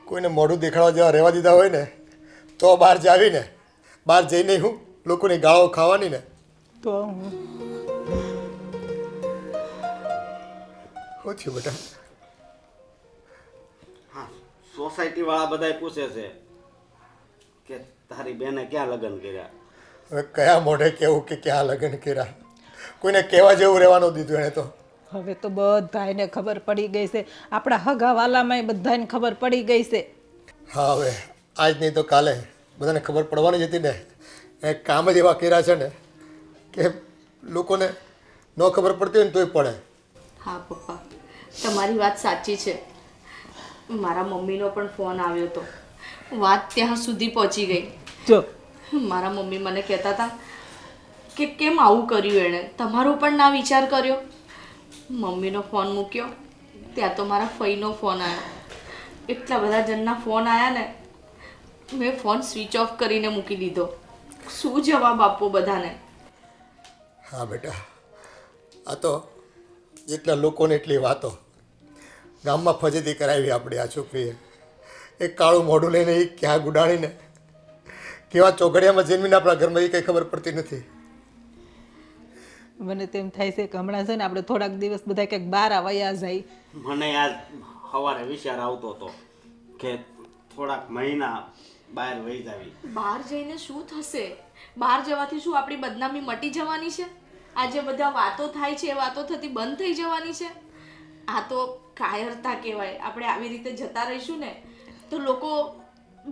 કોઈને મોઢું દેખાડવા જેવા રહેવા દીધા હોય ને તો બહાર જાવીને બહાર જઈને હું લોકોની ગાળો ખાવાની ને. તો હું શું થયું બેટા? હા, સોસાયટીવાળા બધાય પૂછે છે કે તારી બેને ક્યાં લગ્ન કર્યા. હવે કયા મોઢે કહેવું કે ક્યાં લગ્ન કર્યા? કોઈને કહેવા જેવું રહેવાનું દીધું એણે તો. હવે તો બધાને ખબર પડી ગઈ છે. આપણા હગાવાલામાંય બધાને ખબર પડી ગઈ છે. હા, હવે આજ નહીં તો કાલે બધાને ખબર પડવાની જ હતી ને. એ કામ જ એવા કર્યા છે ને કે લોકોને ન ખબર પડતી હોય ને તોય પડે. હા પપ્પા, તમારી વાત સાચી છે. મારા મમ્મીનો પણ ફોન આવ્યો હતો. વાત ત્યાં સુધી પહોંચી ગઈ. જો મારા મમ્મી મને કહેતા હતા કે કેમ આવું કર્યું એણે, તમારો પણ ના વિચાર કર્યો. મમ્મીનો ફોન મૂક્યો ત્યાં તો મારા ફઈનો ફોન આવ્યો. એટલા બધા જણના ફોન આવ્યા ને, મેં ફોન સ્વિચ ઓફ કરીને મૂકી દીધો. શું જવાબ આપવો બધાને? હા બેટા, આ તો જેટલા લોકોને એટલી વાતો. ગામમાં ફજેતી કરાવી આપણે આ છોકરીએ. એક કાળું મોઢું લઈને એ ક્યાં ગુડાણીને કેવા ચોઘડિયામાં જન્મીને આપણા ઘરમાં એ કંઈ ખબર પડતી નથી. મને તેમ થાય છે કે હમણાં છે ને આપણે થોડાક દિવસ બધા ક્યાંક બહાર આવ્યા જાય. મને આજ સવારે વિચાર આવતો હતો કે થોડાક મહિના બહાર વહી જાવી. બહાર જઈને શું થશે? બહાર જવાથી શું આપણી બદનામી મટી જવાની છે? આ જે બધા વાતો થાય છે એ વાતો થતી બંધ થઈ જવાની છે? આ તો કાયરતા કહેવાય. આપણે આવી રીતે જતા રહીશું ને તો લોકો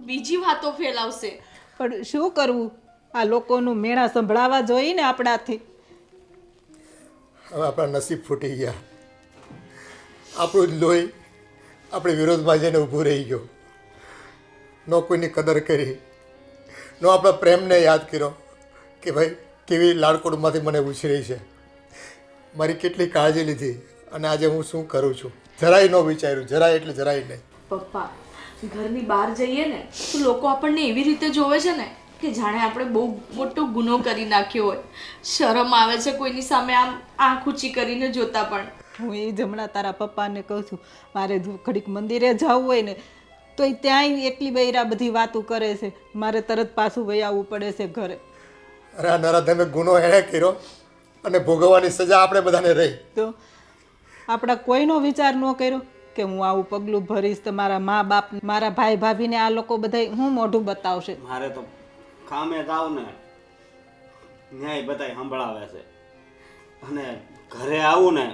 બીજી વાતો ફેલાવશે. પણ શું કરવું? આ લોકોનું મેળા સંભળાવા જોઈએ ને આપણાથી. હવે આપણા નસીબ ફૂટી ગયા. આપણું જ લોહી આપણી વિરોધમાં જઈને ઊભું રહી ગયો. ન કોઈની કદર કરી, ન આપણા પ્રેમને યાદ કર્યો કે ભાઈ કેવી લાડકોડમાંથી મને ઉછરી છે, મારી કેટલી કાળજી લીધી, અને આજે હું શું કરું છું જરાય ન વિચાર્યું. જરાય એટલે જરાય નહીં. પપ્પા, ઘરની બહાર જઈએ ને તો લોકો આપણને એવી રીતે જોવે છે ને કે જાણે આપણે બહુ મોટો ગુનો કરી નાખ્યો હોય. શરમ આવે છે કોઈની સામે આમ આંખ ઊંચી કરીને જોતા પણ. હું એ જ હમણાં તારા પપ્પાને કહું છું, મારે ઘડીક મંદિરે જવું હોય ને તો એ ત્યાંય એટલી બૈરા બધી વાતો કરે છે. મારે તરત પાછું વહી આવવું પડે છે ઘરે. અરે આ નરાધમે ગુનો એણે કર્યો અને ભોગવવાની સજા આપણે બધાને રહી. તો આપણા કોઈનો વિચાર ન કર્યો કે હું આવું પગલું ભરીશ તો મારા મા બાપ, મારા ભાઈ ભાભીને આ લોકો બધા હું મોઢું બતાવશે. મારે તો કામે જાવ ને ન્યાય બધાય સંભળાવે છે, અને ઘરે આવું ને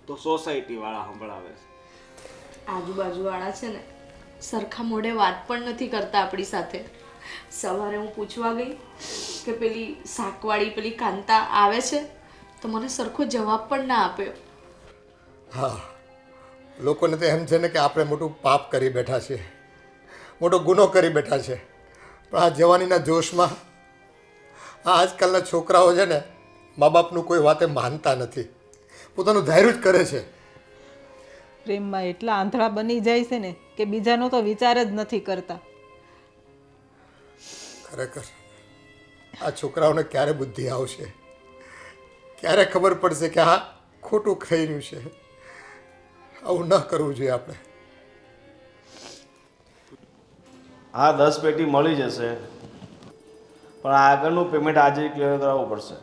તો સોસાયટીવાળા સંભળાવે છે. આજુબાજુવાળા છે ને સરખા મોઢે વાત પણ નથી કરતા આપણી સાથે. સવારે હું પૂછવા ગઈ કે પેલી શાકવાળી પેલી કાંતા આવે છે તો મને સરખો જવાબ પણ ના આપ્યો. હા, લોકોને તો એમ છે ને કે આપણે મોટું પાપ કરી બેઠા છીએ, મોટો ગુનો કરી બેઠા છે. પણ આ જવાનીના જોશમાં આ આજકાલના છોકરાઓ છે ને મા બાપનું કોઈ વાતે માનતા નથી, પોતાનું ધાર્યું જ કરે છે. પ્રેમમાં એટલા આંધળા બની જાય છે ને કે બીજાનો તો વિચાર જ નથી કરતા. ખરેખર આ છોકરાઓને ક્યારે બુદ્ધિ આવશે, ક્યારે ખબર પડશે કે આ ખોટું થઈ રહ્યું છે. આવું ન કરવું જોઈએ આપણે. હા 10 પેટી મળી જશે, પણ આગળનું પેમેન્ટ આજે ક્લિયર કરાવવું પડશે.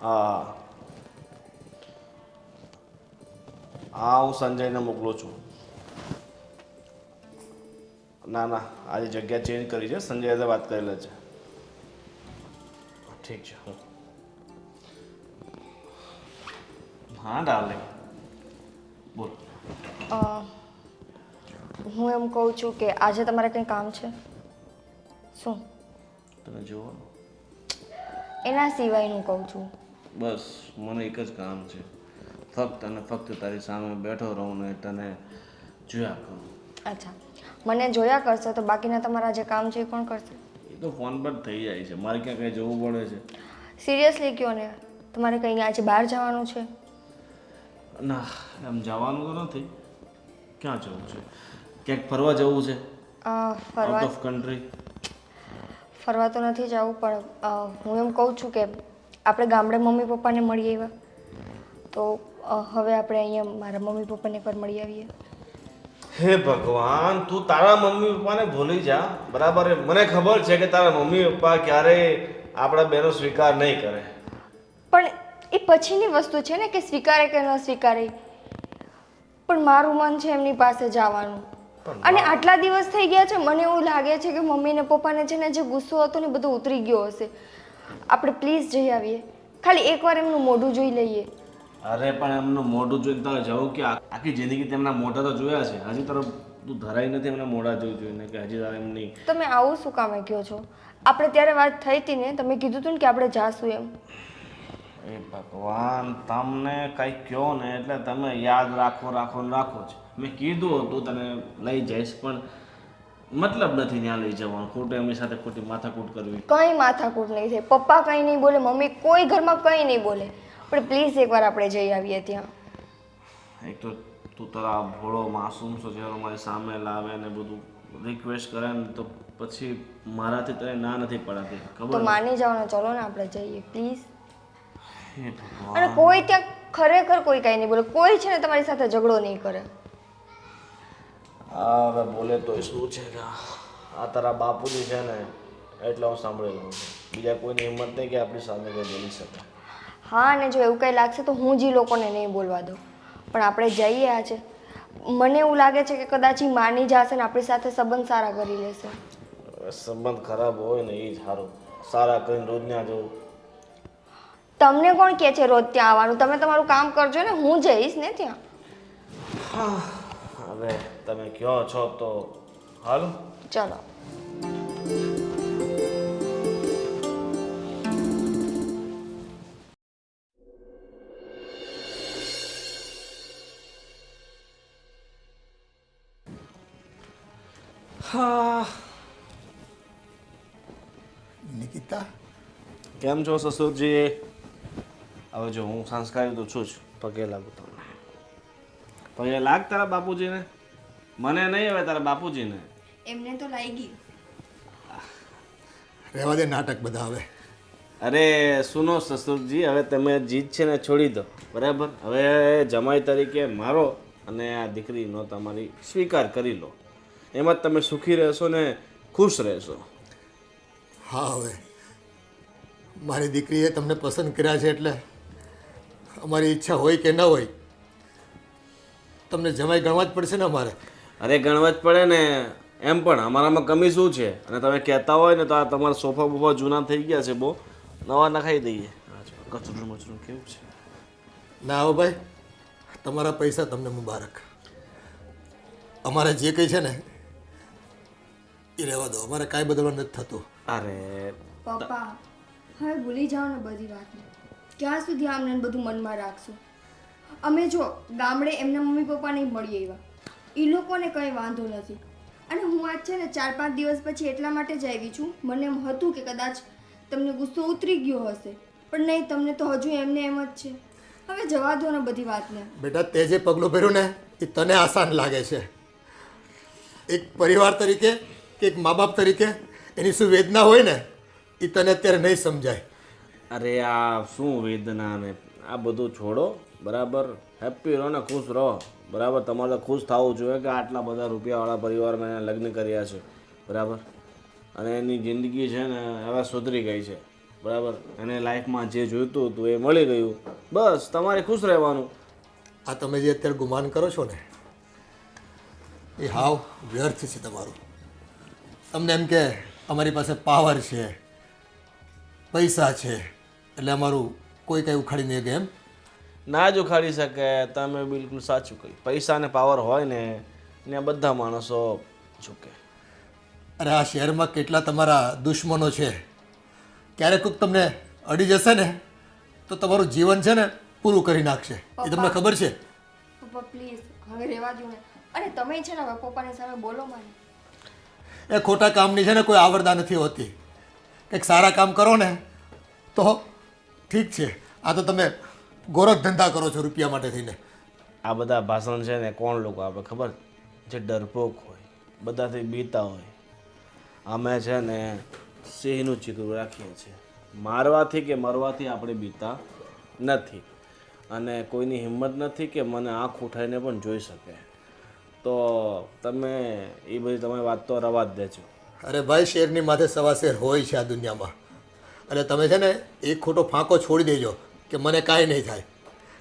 હા હા, હું સંજયને મોકલું છું. ના ના, આજે જગ્યા ચેન્જ કરી છે, સંજય સાથે વાત કરી લે છે. ઠીક છે. હા ડાર્લિંગ, બોલ. હું એમ કહું છું કે આજે તમારે કંઈ કામ છે શું? તને જોવો એના સિવાયનું કહું છું. બસ મને એક જ કામ છે, ફક્ત અને ફક્ત તારી સામે બેઠો રહું ને તને જોયા કરું. અચ્છા, મને જોયા કરશો તો બાકીના તમારા જે કામ છે એ કોણ કરશે? એ તો ફોન પર થઈ જાય છે, મારે ક્યાં કંઈ જવું પડે છે? સિરિયસલી કહો ને, તમારે કંઈ આજે બહાર જવાનું છે? ના, એમ જવાનું તો નથી. ક્યાં જવું છે? ક્યાંક ફરવા જવું છે? આઉટ ફરવા ઓફ કન્ટ્રી? ફરવા તો નથી જવું, પણ હું એમ કહું છું કે આપણે ગામડે મમ્મી પપ્પાને મળી આવ્યા, તો હવે આપણે અહીંયા મારા મમ્મી પપ્પાને પર મળી આવીએ. હે ભગવાન, તું તારા મમ્મી પપ્પાને ભૂલી જા, બરાબર? મને ખબર છે કે તારા મમ્મી પપ્પા ક્યારેય આપણા બેનો સ્વીકાર નહીં કરે. પણ એ પછીની વસ્તુ છે ને કે સ્વીકારે કે ન સ્વીકારે, પણ મારું મન છે એમની પાસે જવાનું. અને આટલા દિવસ થઈ ગયા છે, મને એવું લાગે છે કે મમ્મી ને પપ્પાને છે ને જે ગુસ્સો હતો ને બધો ઉતરી ગયો હશે. આપણે પ્લીઝ જઈ આવીએ, ખાલી એકવાર એમનું મોઢું જોઈ લઈએ. અરે પણ એમનું મોઢું જોઈને તારે જવું કે આખી જિંદગી તેમના મોઢા તો જોયા છે, હજી તારો તું ધરાઈ નથી એમના મોઢા જોઈને કે હજી તારે એમની. તમે આવું શું કામે કહો છો? આપણે ત્યારે વાત થઈ હતી ને, તમે કીધું હતું ને કે આપણે જાશું એમ. એ ભગવાન, તમને કંઈક કહો ને એટલે તમે યાદ રાખો જ. મેં કીધું હતું તને લઈ જઈશ, પણ મતલબ નથી ત્યાં લઈ જવાનું, ખોટું એમની સાથે ખોટી માથાકૂટ કરવી. કંઈ માથાકૂટ નહીં થાય, પપ્પા કંઈ નહીં બોલે, મમ્મી કોઈ ઘરમાં કંઈ નહીં બોલે, પણ પ્લીઝ એકવાર આપણે જઈ આવીએ ત્યાં. એક તો તું તારા ભોળો માસૂમ છો ચહેરો મારી સામે લાવે ને બધું રિક્વેસ્ટ કરે ને તો પછી મારાથી તને ના નથી પડાતી, તો ખબર? માની જાઓ ને, ચલો ને આપણે જઈએ પ્લીઝ. હે ભગવાન. અને કોઈ ત્યાં ખરેખર કોઈ કાંઈ નહીં બોલે, કોઈ છે ને તમારી સાથે ઝઘડો નહીં કરે. હવે બોલે તો શું છે કે આ તારા બાપુજી છે ને એટલે હું સાંભળી લઉં છું, બીજા કોઈની હિંમત નહીં કે આપણી સામે કંઈ બોલી શકે. હા, અને જો એવું કંઈ લાગશે તો હું જ ઈ લોકોને નહીં બોલવા દઉં, પણ આપણે જઈએ આજે. મને એવું લાગે છે કે કદાચ ઈ માની જશે ને આપણી સાથે સંબંધ સારા કરી લેશે. સંબંધ ખરાબ હોય ને એ જ સારું, સારા કરીને રોજ ના જવું. તમને કોણ કહે છે રોજ ત્યાં આવવાનું? તમે તમારું કામ કરજો ને, હું જઈશ ને ત્યાં. હવે તમે કહો છો તો હાલો. ચલો. હા, નિકિતા, કેમ છો સસુરજી? હવે જો હું સંસ્કારી તો છું જ, પગે લાગુ તમને. પગે લાગ તારા બાપુજીને, મને નહીં, હવે તારા બાપુજીને. એમને તો લાગી. રહેવા દે નાટક બધા હવે. અરે સુનો સસુરજી, હવે તમે જીત છે ને છોડી દો, બરાબર? હવે જમાઈ તરીકે મારો અને આ દીકરીનો તમારી સ્વીકાર કરી લો, એમાં જ તમે સુખી રહેશો ને ખુશ રહેશો. હા, હવે મારી દીકરીએ તમને પસંદ કર્યા છે એટલે અમારી ઈચ્છા હોય કે ન હોય તમને જમાઈ ગણવા જ પડશે ને અમારે. અરે ગણવા જ પડે ને, એમ પણ અમારામાં કમી શું છે? અને તમે કહેતા હોય ને તો આ તમારા સોફા બોફા જૂના થઈ ગયા છે, બહુ નવા નખાઈ દઈએ. કચરું મચરું કેવું છે? ના આવો ભાઈ, તમારા પૈસા તમને મુબારક. અમારે જે કંઈ છે ને એ રહેવા દો, અમારે કાંઈ બદલવા નથી થતું. અરે પપ્પા, હવે ભૂલી જાઓ ને બધી વાતને. ક્યાં સુધી આમને બધું મનમાં રાખશું? અમે જો ગામડે એમના મમ્મી પપ્પાને મળી આવ્યા, એ લોકોને કંઈ વાંધો નથી. અને હું આજ છે ને 4-5 દિવસ પછી એટલા માટે જ આવી છું, મને એમ હતું કે કદાચ તમને ગુસ્સો ઉતરી ગયો હશે, પણ નહીં, તમને તો હજુ એમને એમ જ છે. હવે જવા દો ને બધી વાતને. બેટા, તે જે પગલું ભર્યું ને એ તને આસાન લાગે છે. એક પરિવાર તરીકે કે એક મા બાપ તરીકે એની શું વેદના હોય ને એ તને અત્યારે નહીં સમજાય. અરે આ શું વેદના ને આ બધું છોડો, બરાબર? હેપી રહો ને ખુશ રહો, બરાબર. તમારે તો ખુશ થવું જોઈએ કે આટલા બધા રૂપિયાવાળા પરિવારમાં એને લગ્ન કર્યા છે, બરાબર. અને એની જિંદગી છે ને હવે સુધરી ગઈ છે, બરાબર. એને લાઈફમાં જે જોઈતું હતું એ મળી ગયું, બસ તમારે ખુશ રહેવાનું. આ તમે જે અત્યારે ગુમાન કરો છો ને એ હાવ વ્યર્થ છે તમારું. તમને એમ કે અમારી પાસે પાવર છે, પૈસા છે, એટલે અમારું કોઈ કંઈ ઉખાડી નહીં કે એમ. ના જ ઉખાડી શકે. તમે બિલકુલ સાચું કહ્યું. પૈસા ને પાવર હોય ને એને બધા માણસો ઝૂકે. અરે આ શહેરમાં કેટલા તમારા દુશ્મનો છે. ક્યારેક કોઈક તમને અડી જશે ને તો તમારું જીવન છે ને પૂરું કરી નાખશે. એ તમને ખબર છે? પપ્પા પ્લીઝ હવે રહેવા દો ને. અને તમે છે ને હવે પપ્પાની સામે બોલો મને. એ ખોટા કામની છે ને કોઈ આવરદા નથી હોતી. કંઈક સારા કામ કરો ને તો ઠીક છે. આ તો તમે ગોરખ ધંધા કરો છો રૂપિયા માટે થઈને. આ બધા ભાષણ છે ને કોણ લોકો આપે ખબર? જે ડરપોક હોય, બધાથી બીતા હોય. અમે છે ને સિંહનું ચીકરું રાખીએ છીએ. મારવાથી કે મરવાથી આપણે બીતા નથી. અને કોઈની હિંમત નથી કે મને આંખ ઉઠાઈને પણ જોઈ શકે. તો તમે એ બધી તમે વાત તો રવા જ દેજો. અરે ભાઈ, શેરની માથે સવા શેર હોય છે આ દુનિયામાં. અને તમે છે ને એક ખોટો ફાંકો છોડી દેજો કે મને કાંઈ નહીં થાય.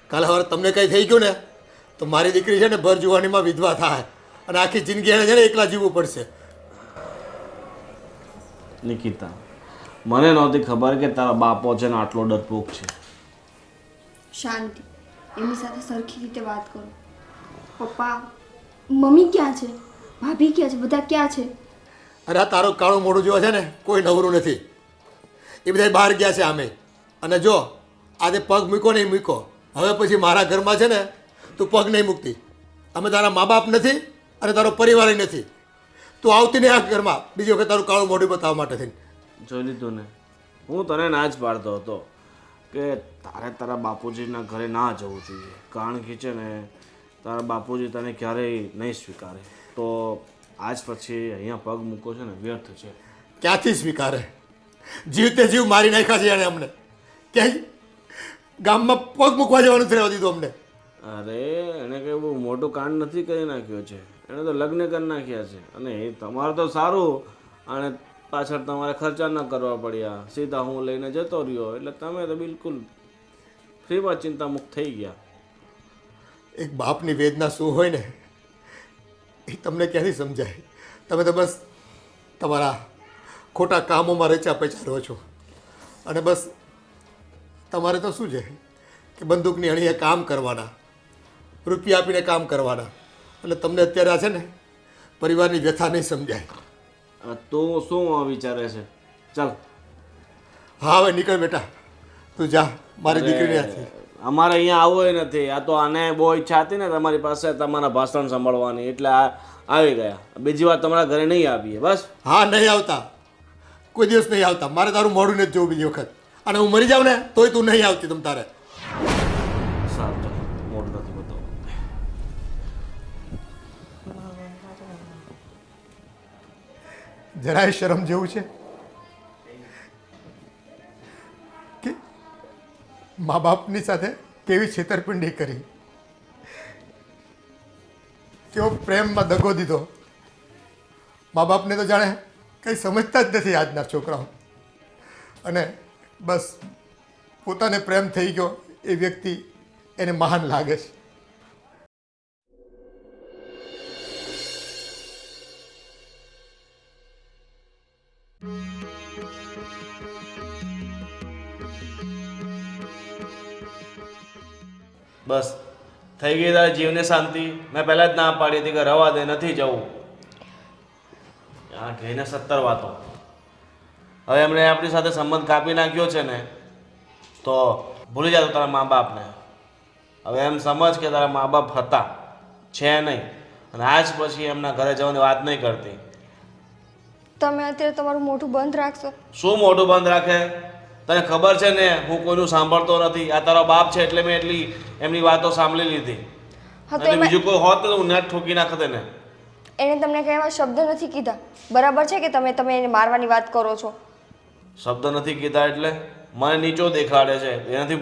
કાલે હવે તમને કંઈ થઈ ગયું ને તો મારી દીકરી છે ને ભર જુવાનીમાં વિધવા થાય અને આખી જિંદગી એને છે ને એકલા જીવવું પડશે. નિકિતા, મને નહોતી ખબર કે તારા બાપો છે ને આટલો ડરપોક છે. શાંતિ, એમની સાથે સરખી રીતે વાત કરો. પપ્પા, મમ્મી ક્યાં છે? ભાભી ક્યાં છે? બધા ક્યાં છે? અરે આ તારું કાળું મોઢું જોવા છે ને કોઈ નવરું નથી. એ બધા બહાર ગયા છે આમે. અને જો આજે પગ મૂકો નહીં મૂકો, હવે પછી મારા ઘરમાં છે ને તું પગ નહીં મૂકતી. અમે તારા મા બાપ નથી અને તારો પરિવાર નથી. તું આવતી નહીં આ ઘરમાં બીજી વખત તારું કાળું મોઢું બતાવવા માટે થઈને. જોઈ લીધું ને, હું તને ના જ પાડતો હતો કે તારે તારા બાપુજીના ઘરે ના જવું જોઈએ. કારણ કે છે ને તારા બાપુજી તને ક્યારેય નહીં સ્વીકારે. તો આજ પછી અહીંયા પગ મૂકો છે ને વ્યર્થ છે. ક્યાંથી સ્વીકારે? જીવતે જીવ મારી નાખ્યા છે એણે અમને. ક્યાંય ગામમાં પગ મૂકવા જવાનું જ રહેવા દીધું અમને. અરે એણે કંઈ બહુ મોટું કાંડ નથી કરી નાખ્યો છે. એણે તો લગ્ન કરી નાખ્યા છે. અને એ તમારું તો સારું, અને પાછળ તમારે ખર્ચા ન કરવા પડ્યા. સીધા હું લઈને જતો રહ્યો એટલે તમે તો બિલકુલ ફ્રીમાં ચિંતામુક્ત થઈ ગયા. એક બાપની વેદના શું હોય ને એ તમને ક્યાંથી સમજાય? તમે તો બસ તમારા ખોટા કામોમાં રચ્યા પચ્યા રહો છો. અને બસ તમારે તો શું છે કે બંદૂકની અણીએ કામ કરવાના, રૂપિયા આપીને કામ કરવાના. એટલે તમને અત્યારે આ છે ને પરિવારની વ્યથા નહીં સમજાય. તું શું વિચારે છે? ચાલ. હા હવે નીકળ બેટા, તું જા મારી દીકરીને હાથે. અમારે અહીંયા આવવું નથી. આ તો આને બહુ ઈચ્છા હતી ને તમારી પાસે તમારા ભાષણ સાંભળવાની, એટલે આ આવી ગયા. બીજી વાર તમારા ઘરે નહીં આવીએ બસ. હા નહીં આવતા, કોઈ દિવસ નહીં આવતા. મારે તારું મોઢું નથી જોવું બીજી વખત. અને હું મરી જાઉં ને તોય તું નહીં આવતી તમ તારે. સારું, ચાલો, મોઢું નથી બતાવું. જરાય શરમ જેવું છે કે મા બાપની સાથે કેવી છેતરપિંડી કરી, કેવો પ્રેમમાં દગો દીધો. મા બાપને તો જાણે કંઈ સમજતા જ નથી આજના છોકરાઓ. અને બસ પોતાને પ્રેમ થઈ ગયો એ વ્યક્તિ એને મહાન લાગે છે. બસ થઈ ગઈ તારા જીવને શાંતિ. મેં પહેલા જ ના પાડી હતી કે રવા દે, નથી જવું. આ કહીને 17 વાતો. હવે એમણે આપણી સાથે સંબંધ કાપી નાખ્યો છે ને તો ભૂલી જાતો તારા મા બાપને. હવે એમ સમજ કે તારા મા બાપ હતા, છે નહીં, અને આજ પછી એમના ઘરે જવાની વાત નહીં કરતી. તમે અત્યારે તમારું મોઢું બંધ રાખશો? શું મોઢું બંધ રાખે? તને ખબર છે ને હું કોઈનું સાંભળતો નથી. આ તારો બાપ છે એટલે મેં એટલી એમની વાતો સાંભળી લીધી. હા તો અને બીજું કોઈ હોત તો હું નેટ ઠોકી નાખત એને. એને તમને કઈ એવા શબ્દ નથી કીધા? બરાબર છે કે તમે એને મારવાની વાત કરો છો? શબ્દ નથી કીધા એટલે મને નીચો દેખાડે છે એનાથી.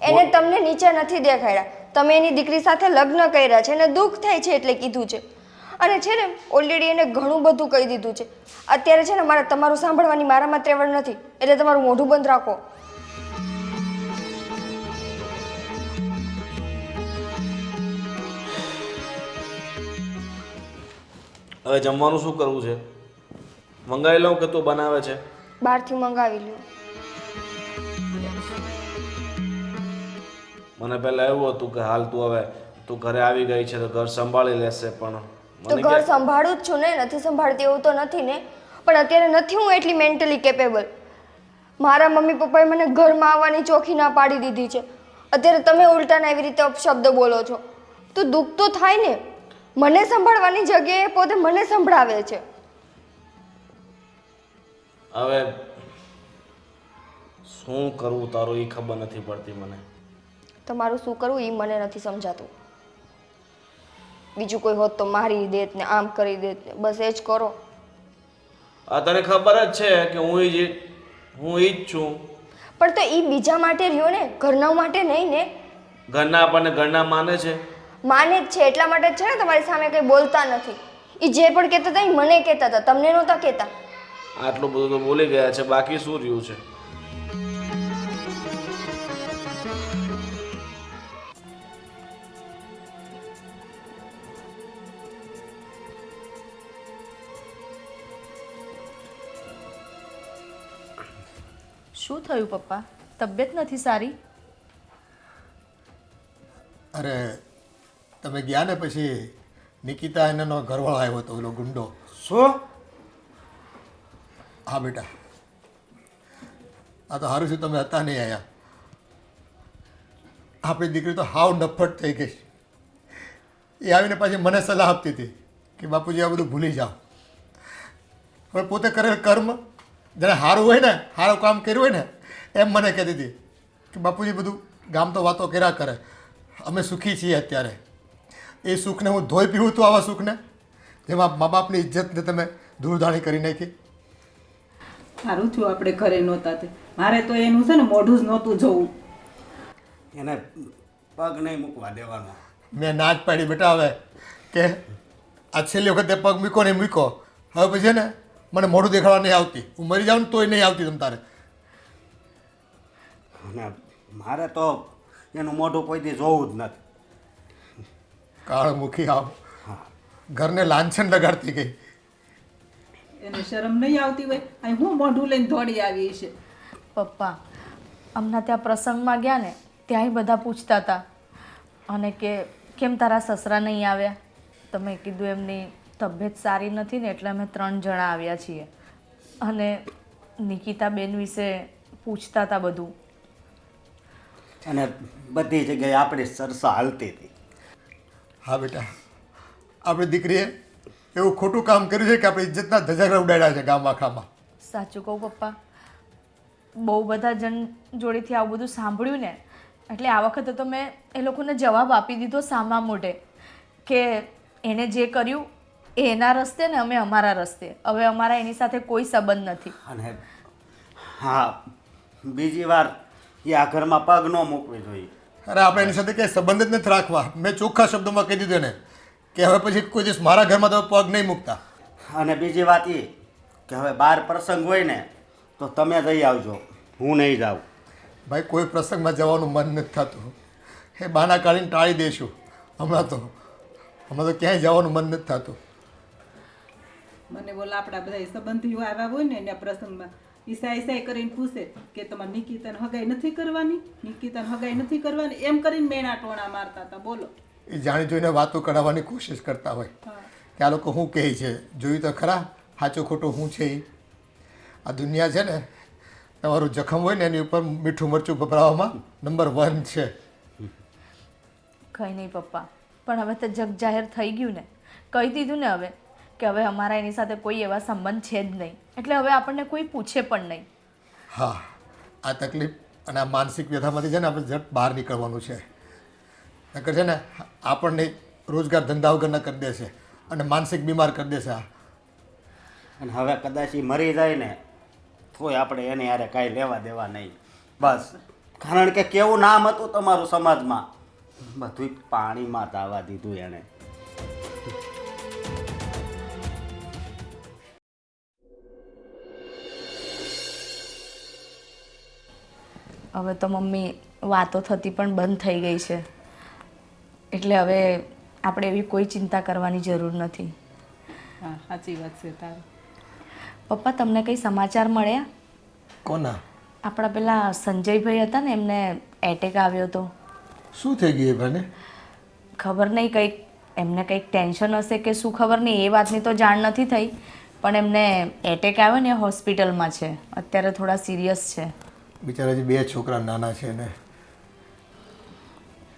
એને તમને નીચે નથી દેખાડ્યા, તમે એની દીકરી સાથે લગ્ન કર્યા છે અને દુઃખ થાય છે એટલે કીધું છે. અને છે ને ઓલરેડી એને ઘણું બધું કહી દીધું છે. અત્યારે છે ને મારે તમારું સાંભળવાની મારામાં ત્રેવડ નથી, એટલે તમારું મોઢું બંધ રાખો. હવે જમવાનું શું કરવું છે? મંગાવી લઉં કે તું બનાવે છે? બહારથી મંગાવી લ્યો. મને પહેલા એવું હતું કે હાલ તું હવે તું ઘરે આવી ગઈ છે તો ઘર સંભાળી લેશે, પણ તો મને ઘર સંભાળું જ છું ને, નથી સંભાળતી એવું તો નથી ને, પણ અત્યારે નથી હું એટલી મેન્ટલી કેપેબલ. મારા મમ્મી પપ્પાએ મને ઘરમાં આવવાની ચોખ્ખી ના પાડી દીધી છે. અત્યારે તમે ઉલટાના એવી રીતે અપશબ્દ બોલો છો તો દુઃખ તો થાય ને. મને સંભાળવાની જગ્યાએ પોતે મને સંભળાવે છે. હવે શું કરવું તારું એ ખબર નથી પડતી મને. તમારું શું કરવું એ મને નથી સમજાતું. બીજું કોઈ હોત તો મારી દેત ને આમ કરી દેત ને, બસ એ જ કરો. આ તને ખબર જ છે કે હું ઈ જ છું. પણ તો એ બીજા માટે રહ્યો ને, ઘરના માટે નહીં ને. ઘરના આપણને ઘરના માને છે. માને જ છે, એટલા માટે જ છે ને તમારી સામે કંઈ બોલતા નથી. એ જે પણ કહેતા હતા એ મને કહેતા હતા, તમને નહોતા કહેતા. આટલું બધું તો બોલી ગયા છે, બાકી શું રહ્યું છે? શું થયું પપ્પા? તબિયત નથી સારી? અરે તમે ગયા ને પછી નિકિતા એનો ઘરવાળો આવ્યો હતો, ઓલો ગુંડો. શું? હા બેટા, આ તો સારું છે તમે હતા નહીં આવ્યા. આપણી દીકરી તો હાવ નફ્ફટ થઈ ગઈ. એ આવીને પાછી મને સલાહ આપતી હતી કે બાપુજી આ બધું ભૂલી જાઓ. હવે પોતે કરેલ કર્મ જ્યારે સારું હોય ને, સારું કામ કર્યું હોય ને, એમ મને કહેતી હતી કે બાપુજી બધું ગામ તો વાતો કર્યા કરે, અમે સુખી છીએ અત્યારે. એ સુખને હું ધોઈ પીવું હતું, આવા સુખને જેમાં મા બાપની ઇજ્જતને તમે ધૂળધાણી કરી નાખી. સારું થયું આપણે ઘરે નહોતા તે. મારે તો એનું છે ને મોઢું જ નહોતું જોવું. એને પગ નહીં મૂકવા દેવાનો. મેં ના જ પાડી બેટા હવે કે આ છેલ્લી વખતે પગ મૂકો ને મૂકો. હવે પછી ને મને મોઢું દેખાડવા નહીં આવતી. હું મરી જાઉં ને તોય નહીં આવતી તમ તારે. અને મારે તો એનું મોઢું કોઈથી જોવું જ નથી. કાળમુખી આવ ઘરને લાંછન લગાડતી ગઈ. એને શરમ નહીં આવતી હોય, અહીં હું મોઢું લઈને દોડી આવી છે. પપ્પા હમણાં ત્યાં પ્રસંગમાં ગયા ને, ત્યાંય બધા પૂછતા હતા અને કે કેમ તારા સસરા નહીં આવ્યા? તમે કીધું એમની તબિયત સારી નથી ને એટલે અમે 3 જણા આવ્યા છીએ. અને નિકિતા બેન વિશે પૂછતા હતા બધું. અને બધી જગ્યાએ આપણી ચર્ચા હાલતી હતી. હા બેટા, આપણી દીકરીએ એવું ખોટું કામ કર્યું છે કે આપણી ઇજ્જતના ધજાગરા ઉડાડ્યા છે ગામ આખામાં. સાચું કહું પપ્પા, બહુ બધા જણ જોડેથી આવું બધું સાંભળ્યું ને, એટલે આ વખતે તો મેં એ લોકોને જવાબ આપી દીધો સામા મોઢે કે એણે જે કર્યું એ એના રસ્તે ને અમે અમારા રસ્તે. હવે અમારા એની સાથે કોઈ સંબંધ નથી. અને હા, બીજી વાર એ આ ઘરમાં પગ ન મૂકવી જોઈએ. અરે આપણે એની સાથે કંઈ સંબંધ જ નથી રાખવા. મેં ચોખ્ખા શબ્દોમાં કહી દીધું એને કે હવે પછી કોઈ દિવસ મારા ઘરમાં તો પગ નહીં મૂકતા. અને બીજી વાત એ કે હવે બાર પ્રસંગ હોય ને તો તમે જઈ આવજો, હું નહીં જાઉં. ભાઈ કોઈ પ્રસંગમાં જવાનું મન નથી થતું. એ બાના કાઢીને ટાળી દઈશું. હમણાં તો ક્યાંય જવાનું મન નથી થતું. મને બોલા આપણા બધા સંબંધીઓ આવ્યા હોય ને એના પ્રસંગમાં ઈસાઈ કરીને પૂછે કે તમારે નિકિતાને હગાઈ નથી કરવાની, નિકિતાને હગાઈ નથી કરવાની, એમ કરીને મેણા ટોણા મારતા હતા. બોલો, એ જાણી જોઈને વાતો કઢાવવાની કોશિશ કરતા હોય કે આ લોકો શું કહે છે. જોયું તો ખરા સાચું ખોટું શું છે. એ આ દુનિયા છે ને, તમારું જખમ હોય ને એની ઉપર મીઠું મરચું ભભરાવામાં નંબર 1 છે. કંઈ નહીં પપ્પા, પણ હવે તો જગ જાહેર થઈ ગયું ને, કહી દીધું ને હવે કે હવે અમારા એની સાથે કોઈ એવા સંબંધ છે જ નહીં, એટલે હવે આપણને કોઈ પૂછે પણ નહીં. હા, આ તકલીફ અને આ માનસિક વ્યથામાંથી છે ને આપણે ઝટ બહાર નીકળવાનું છે. નકર છે ને આપણને રોજગાર ધંધા વગરના કરી દેશે અને માનસિક બીમાર કરી દેશે. અને હવે કદાચ એ મરી જાય ને તોય આપણે એને યારે કાંઈ લેવા દેવા નહીં. બસ, કારણ કે કેવું નામ હતું તમારું સમાજમાં બધું પાણીમાં દાવા દીધું એણે. હવે તો મમ્મી વાતો થતી પણ બંધ થઈ ગઈ છે, એટલે હવે આપણે એવી કોઈ ચિંતા કરવાની જરૂર નથી. હા સાચી વાત છે તારી. પપ્પા, તમને કંઈ સમાચાર મળ્યા? કોના? આપણા પેલા સંજયભાઈ હતા ને, એમને એટેક આવ્યો હતો. શું થઈ ગયું એ ભાઈને? ખબર નહીં, કંઈક એમને કંઈક ટેન્શન હશે કે શું ખબર નહીં, એ વાતની તો જાણ નથી થઈ, પણ એમને એટેક આવ્યો ને, એ હોસ્પિટલમાં છે અત્યારે, થોડા સિરિયસ છે. બિચારા હજી 2 છોકરા નાના છે ને.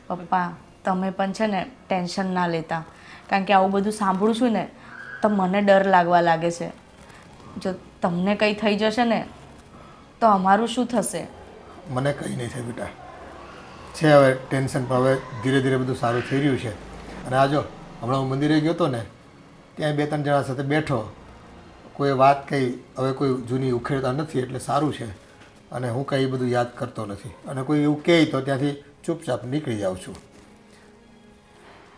પપ્પા, તમે પણ છે ને ટેન્શન ના લેતા, કારણ કે આવું બધું સાંભળું છું ને તો મને ડર લાગવા લાગે છે. જો તમને કંઈ થઈ જશે ને તો અમારું શું થશે? મને કંઈ નહીં થાય બેટા, છે હવે ટેન્શન, પણ હવે ધીરે ધીરે બધું સારું થઈ રહ્યું છે. અને આ જો હમણાં હું મંદિરે ગયો હતો ને, ત્યાં 2-3 જણા સાથે બેઠો, કોઈ વાત કંઈ હવે કોઈ જૂની ઉખેડતા નથી, એટલે સારું છે. અને હું કંઈ બધું યાદ કરતો નથી, અને કોઈ એવું કહે તો ત્યાંથી ચૂપચાપ નીકળી જાઉં છું.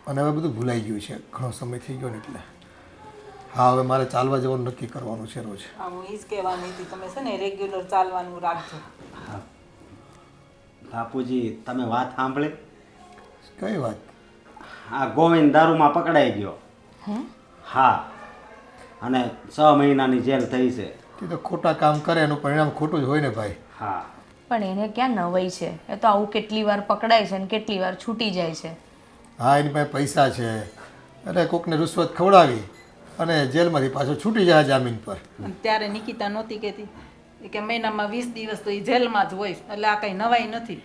અને હવે બધું ભૂલાઈ ગયું છે, ઘણો સમય થઈ ગયો ને એટલે. હા, હવે મારે ચાલવા જવાનું નક્કી કરવાનું છે રોજ. હા, હું એ જ કહેવાની હતી, તમે છે ને રેગ્યુલર ચાલવાનું રાખજો. બાપુજી, તમે વાત સાંભળી? કઈ વાત? આ ગોવિંદ દારૂમાં પકડાઈ ગયો. હા, અને 6 મહિનાની જેલ થઈ છે. તે તો ખોટા કામ કરે એનું પરિણામ ખોટું જ હોય ને ભાઈ. હા, પણ એને ક્યાં નવાઈ છે? એ તો આવું કેટલી વાર પકડાય છે ને કેટલી વાર છૂટી જાય છે. હા, એની પાસે પૈસા છે, એટલે કોકને રૂશ્વત ખવડાવી અને જેલમાંથી પાછો છૂટી જાય જામીન પર. અને ત્યારે નિકિતા નહોતી કહેતી કે મહિનામાં 20 દિવસ તો એ જેલમાં જ હોય, એટલે આ કંઈ નવાઈ નથી.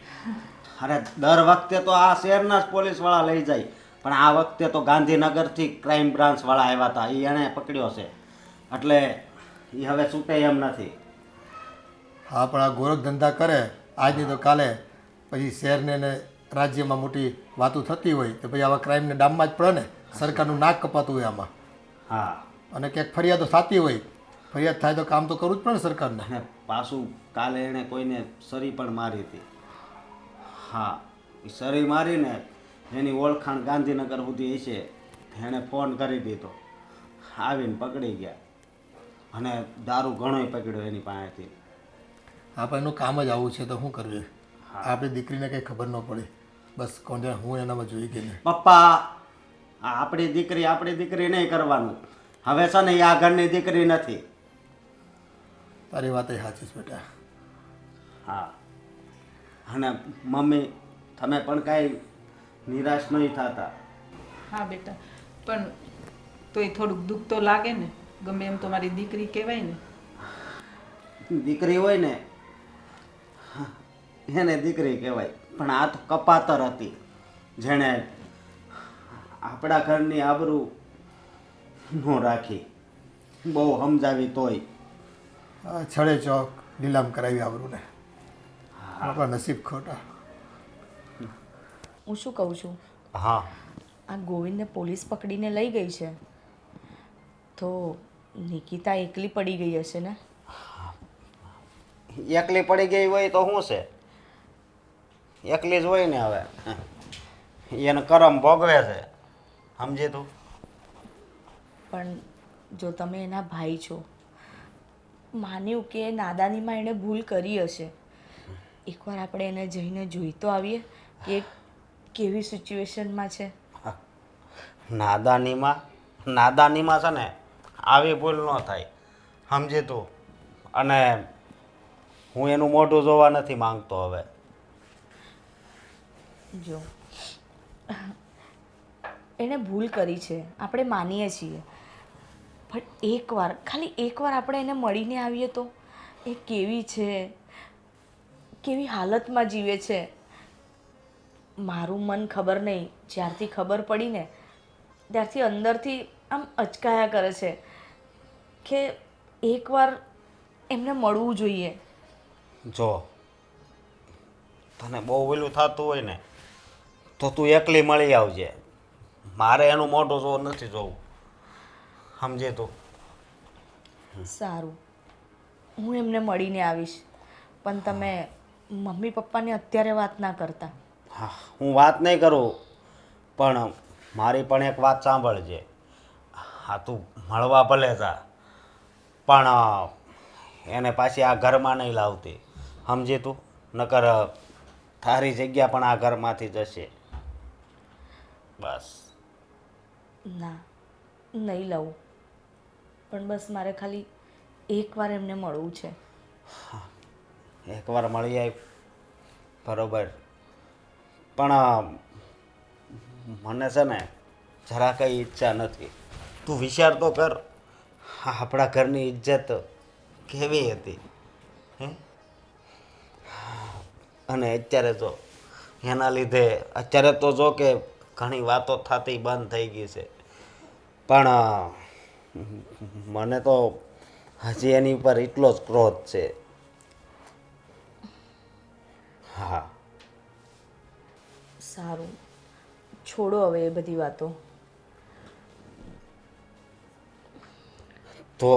અરે દર વખતે તો આ શહેરના જ પોલીસવાળા લઈ જાય, પણ આ વખતે તો ગાંધીનગરથી ક્રાઇમ બ્રાન્ચવાળા આવ્યા હતા, એ એણે પકડ્યો છે, એટલે એ હવે છૂટે એમ નથી. હા, પણ આ ગોરખ ધંધા કરે આજની તો કાલે પછી શહેરને ને રાજ્યમાં મોટી વાતો થતી હોય તો પછી આવા ક્રાઇમને ડામમાં જ પડે ને. સરકારનું નાક કપાતું હોય આમાં. હા, અને ક્યાંક ફરિયાદો થતી હોય, ફરિયાદ થાય તો કામ તો કરવું જ પડે ને સરકારને. અને પાછું કાલે એણે કોઈને સરી પણ મારી હતી. હા, એ સરી મારીને એની ઓળખાણ ગાંધીનગર સુધી હશે, એણે ફોન કરી દીધો, આવીને પકડી ગયા, અને દારૂ ઘણોય પકડ્યો એની પાસેથી. હા, પણ એનું કામ જ આવું છે તો શું કરવું? આપણી દીકરીને કંઈ ખબર ન પડે, બસ કોણ જાણે હું એનામાં જોઈ ગઈ ને. પપ્પા, આ આપણી દીકરી નહીં કરવાનું. હવે છે ને એ આ ઘરની દીકરી નથી. તારી વાત એ સાચી છે બેટા. હા, અને મમ્મી, તમે પણ કાંઈ નિરાશ નહીં થતા. હા બેટા, પણ તોય થોડુંક દુઃખ તો લાગે ને, ગમે એમ તો મારી દીકરી કહેવાય ને. દીકરી હોય ને એને દીકરી કહેવાય, પણ આ તો કપાતર હતી, જેણે આપણા ઘરની આબરૂ ન રાખી. બહુ સમજાવી તોય. છડે ચોક નીલામ કરાવી આવરું ને. આપણા નસીબ ખોટા. હું શું કહું છું, હા, આ ગોવિંદને પોલીસ પકડીને લઈ ગઈ છે તો નિકિતા એકલી પડી ગઈ હશે ને? એકલી પડી ગઈ હોય તો શું છે, એકલી જ હોય ને. હવે એને કરમ ભોગવે છે, સમજે તું? પણ જો તમે એના ભાઈ છો, માન્યું કે નાદાનીમાં એણે ભૂલ કરી હશે, એકવાર આપણે એને જઈને જોઈ તો આવીએ કે કેવી સિચ્યુએશનમાં છે. નાદાનીમાં છે ને આવી ભૂલ ન થાય, સમજે તું? અને હું એનું મોઢું જોવા નથી માંગતો હવે. જો એણે ભૂલ કરી છે, આપણે માનીએ છીએ, પણ એકવાર, ખાલી એકવાર આપણે એને મળીને આવીએ તો એ કેવી છે, કેવી હાલતમાં જીવે છે. મારું મન ખબર નહીં, જ્યારથી ખબર પડી ને ત્યારથી અંદરથી આમ અચકાયા કરે છે કે એકવાર એમને મળવું જોઈએ. જો તને બહુ ઓલું થતું હોય ને તો તું એકલી મળી આવજે, મારે એનું મોઢું જોવું નથી જોવું, સમજે તું? સારું, હું એમને મળીને આવીશ, પણ તમે મમ્મી પપ્પાને અત્યારે વાત ના કરતા. હા, હું વાત નહીં કરું, પણ મારી પણ એક વાત સાંભળજે. હા, તું મળવા ભલે જા, પણ એને પાછી આ ઘરમાં નહીં લાવતી, સમજી તું? નકર તારી જગ્યા પણ આ ઘરમાંથી જશે. બસ. ના, નહીં લઉં. પણ બસ મારે ખાલી એકવાર એમને મળવું છે. એકવાર મળી આવી બરોબર, પણ મને છે ને જરા કંઈ ઈચ્છા નથી. તું વિચાર તો કર, આપણા ઘરની ઇજ્જત કેવી હતી, હે? અને અત્યારે જો એના લીધે અત્યારે તો જો કે ઘણી વાતો થતી બંધ થઈ ગઈ છે, પણ મને તો હજી એની ઉપર એટલો જ ક્રોધ છે. હા. સારું, છોડો હવે એ બધી વાતો. તો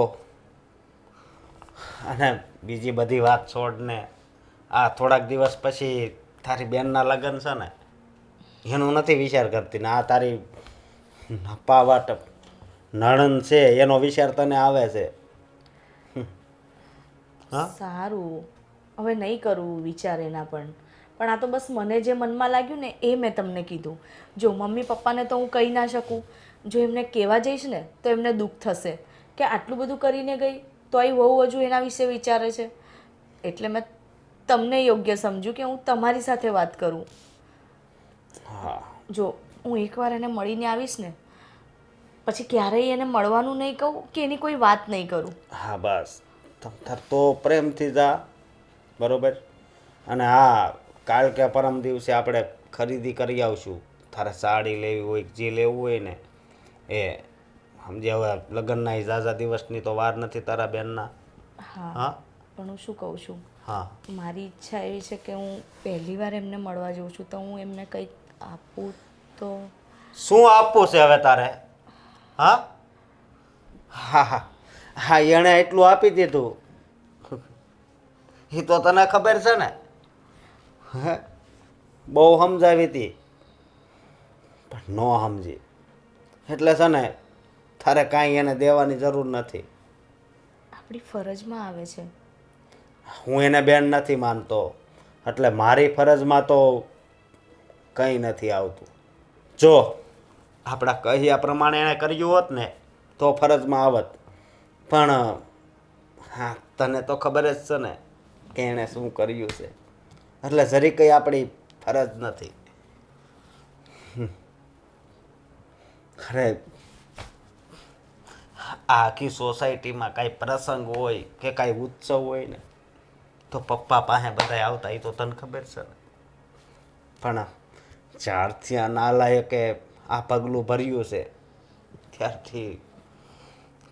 અને બીજી બધી વાત છોડને, આ થોડાક દિવસ પછી તારી બેનના લગ્ન છે ને, એનું નથી વિચાર કરતી ને આ તારી નપાવટ નણંદ છે એનો વિચાર તને આવે છે. હા, સારું, હવે નહીં કરું વિચાર એના પણ આ તો બસ મને જે મનમાં લાગ્યું ને એ મેં તમને કીધું. જો મમ્મી પપ્પાને તો હું કહી ના શકું, જો એમને કહેવા જઈશ ને તો એમને દુઃખ થશે કે આટલું બધું કરીને ગઈ તોય વહુ હજુ એના વિશે વિચારે છે. એટલે મેં તમને યોગ્ય સમજ્યું કે હું તમારી સાથે વાત કરું. હા, જો હું એકવાર એને મળીને આવીશ ને પછી ક્યારેય એને મળવાનું નહીં કહું કે એની કોઈ વાત નહીં કરું. હા, બસ તમ તો પ્રેમથી જા, બરોબર? અને હા, કાલ કે પરમ દિવસે આપણે ખરીદી કરી આવશું. તારે સાડી લેવી હોય જે લેવું હોય ને એ સમજે. હવે લગ્નના ઝાઝા દિવસની તો વાર નથી તારા બેનના. હા, હા, પણ હું શું કહું છું, હા, મારી ઈચ્છા એવી છે કે હું પહેલી વાર એમને મળવા જાઉં છું તો હું એમને કંઈક આપું તો. શું આપવું છે હવે તારે? હા, હા, હા, હા, એણે એટલું આપી દીધું એ તો તને ખબર છે ને. હે, બહુ સમજાવી હતી પણ ન સમજી, એટલે છે ને તારે કાંઈ એને દેવાની જરૂર નથી. આપણી ફરજમાં આવે છે. હું એને બેન નથી માનતો, એટલે મારી ફરજમાં તો કંઈ નથી આવતું. જો આપણા કહ્યા પ્રમાણે એણે કર્યું હોત ને તો ફરજમાં આવત, પણ હા, તને તો ખબર જ છે ને કે એણે શું કર્યું છે, એટલે જરી કંઈ આપણી ફરજ નથી. અરે, આ આખી સોસાયટીમાં કાંઈ પ્રસંગ હોય કે કાંઈ ઉત્સવ હોય ને તો પપ્પા પાસે બધા આવતા, એ તો તને ખબર છે ને. પણ જ્યારથી આ નાલાયકે આ પગલું ભર્યું છે ત્યારથી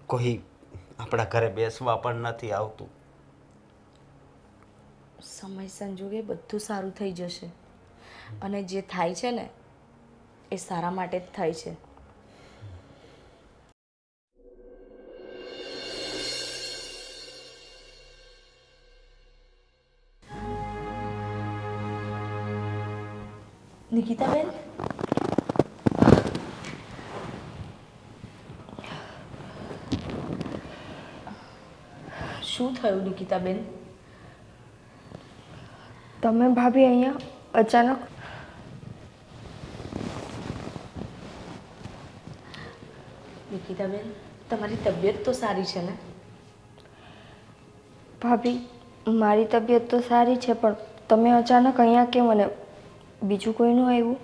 કોઈ આપણા ઘરે બેસવા પણ નથી આવતું. સમય સંજોગે બધું સારું થઈ જશે અને જે થાય છે ને એ સારા માટે જ થાય છે. નિકિતાબેન, શું થયું નિકિતાબેન? તમે ભાભી અહીંયા અચાનક? નિકિતાબેન, તમારી તબિયત તો સારી છે ને? ભાભી, મારી તબિયત તો સારી છે, પણ તમે અચાનક અહીંયા કેમ? મને બીજું કોઈનું આવ્યું?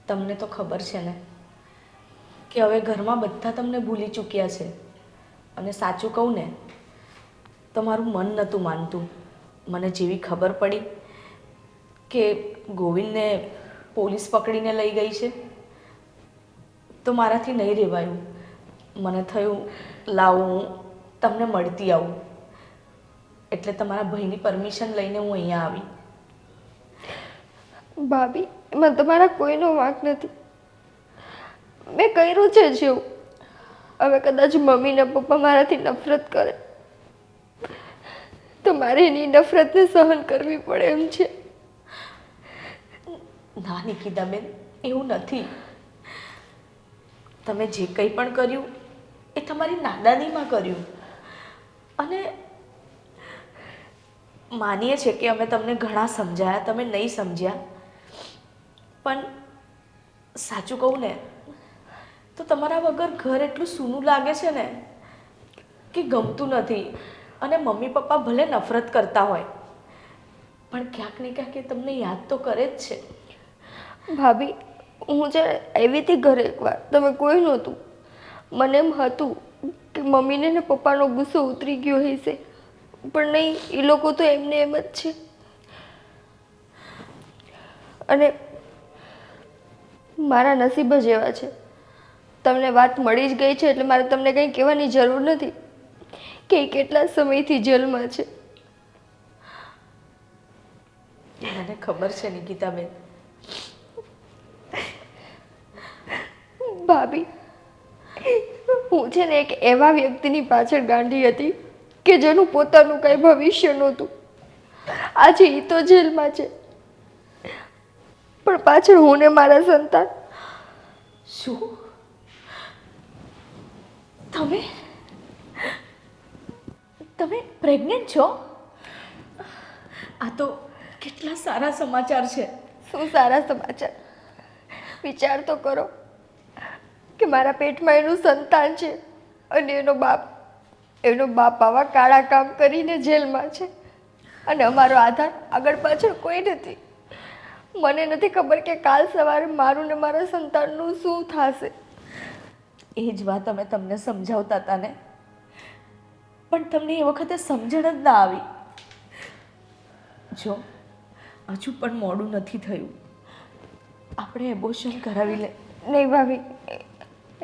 તમને તો ખબર છે ને કે હવે ઘરમાં બધા તમને ભૂલી ચૂક્યા છે. અને સાચું કહું ને તો મારું મન નહોતું માનતું. મને જેવી ખબર પડી કે ગોવિંદને પોલીસ પકડીને લઈ ગઈ છે તો મારાથી નહીં રહેવાયું. મને થયું લાવું હું તમને મળતી આવું, એટલે તમારા ભાઈની પરમિશન લઈને હું અહીંયા આવી. ભાભી, એમાં તમારા કોઈનો વાંક નથી. મેં કર્યું છે જેવું. હવે કદાચ મમ્મી ને પપ્પા મારાથી નફરત કરે તો મારે એની નફરતને સહન કરવી પડે એમ છે. ના નિકિતાબેન, એવું નથી. તમે જે કંઈ પણ કર્યું એ તમારી નાદાનીમાં કર્યું. અને માનીએ છીએ કે અમે તમને ઘણા સમજાયા, તમે નહીં સમજ્યા. પણ સાચું કહું ને તો તમારા વગર ઘર એટલું સૂનું લાગે છે ને કે ગમતું નથી. અને મમ્મી પપ્પા ભલે નફરત કરતા હોય પણ ક્યાંક ને ક્યાંક એ તમને યાદ તો કરે જ છે. ભાભી, હું જ્યારે આવી હતી ઘરે એકવાર, તમે કોઈ નહોતું. મને એમ હતું કે મમ્મીને ને પપ્પાનો ગુસ્સો ઉતરી ગયો હશે, પણ નહીં, એ લોકો તો એમને એમ જ છે. અને મારા નસીબ જ એવા છે. તમને વાત મળી જ ગઈ છે એટલે મારે તમને કંઈ કહેવાની જરૂર નથી કે એ કેટલા સમયથી જેલમાં છે. મને ખબર છે નિકિતાબેન. ભાભી, હું છે ને એક એવા વ્યક્તિની પાછળ ગાંડી હતી કે જેનું પોતાનું કંઈ ભવિષ્ય નહોતું. આજે એ તો જેલમાં છે, પણ પાછળ હું ને મારા સંતાન. શું તમે તમે પ્રેગ્નેન્ટ છો? આ તો કેટલા સારા સમાચાર છે. શું સારા સમાચાર! વિચાર તો કરો કે મારા પેટમાં એનું સંતાન છે અને એનો બાપ આવા કાળા કામ કરીને જેલમાં છે અને અમારો આધાર આગળ પાછળ કોઈ નથી. મને નથી ખબર કે કાલ સવારે મારું ને મારા સંતાનનું શું થશે. એ જ વાત અમે તમને સમજાવતા હતા ને, પણ તમને એ વખતે સમજણ જ ના આવી. જો હજુ પણ મોડું નથી થયું, આપણે એબોર્શન કરાવી લે. નહીં ભાભી,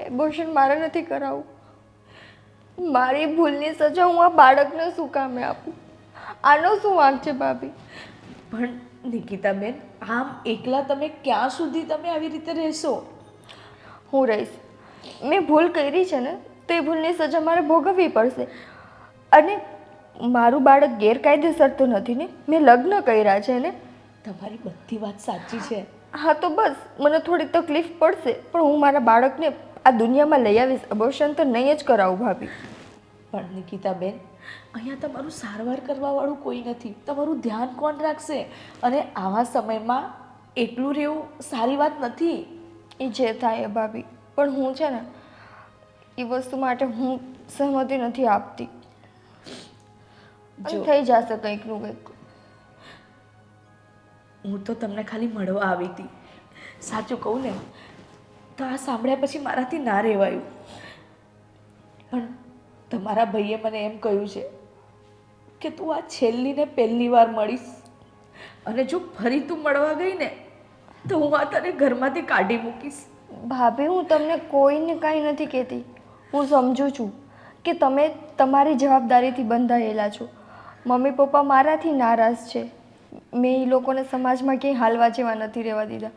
એબોર્શન મારે નથી કરાવવું. મારી ભૂલની સજા હું આ બાળકને શું કામે આપું? આનો શું વાંક છે ભાભી? પણ નિકિતાબેન, આમ એકલા તમે ક્યાં સુધી તમે આવી રીતે રહેશો? હું રહીશ. મેં ભૂલ કરી છે ને તો એ ભૂલની સજા મારે ભોગવવી પડશે. અને મારું બાળક ગેરકાયદેસર તો નથી ને? મેં લગ્ન કર્યા છે ને? તમારી બધી વાત સાચી છે. હા તો બસ, મને થોડી તકલીફ પડશે પણ હું મારા બાળકને આ દુનિયામાં લઈ આવીશ. અબોર્શન તો નહીં જ કરાવું ભાભી. પણ નિકિતાબેન, અહીંયા તમારું સારવાર કરવાવાળું કોઈ નથી. તમારું ધ્યાન કોણ રાખશે? અને આવા સમયમાં એકલું રહેવું સારી વાત નથી. એ જે થાય એ ભાભી, પણ હું છે ને એ વસ્તુ માટે હું સહમતિ નથી આપતી. જો થઈ જશે કંઈકનું કંઈક. હું તો તમને ખાલી મળવા આવી હતી. સાચું કહું ને તો આ સાંભળ્યા પછી મારાથી ના રહેવાયું. પણ તમારા ભાઈએ મને એમ કહ્યું છે કે તું આ છેલ્લી ને પહેલી વાર મળીશ, અને જો ફરી તું મળવા ગઈ ને તો હું આ તને ઘરમાંથી કાઢી મૂકીશ. ભાભી, હું તમને કોઈને કાંઈ નથી કહેતી. હું સમજુ છું કે તમે તમારી જવાબદારીથી બંધાયેલા છો. મમ્મી પપ્પા મારાથી નારાજ છે. મેં એ લોકોને સમાજમાં ક્યાંય હાલવા જેવા નથી રહેવા દીધા.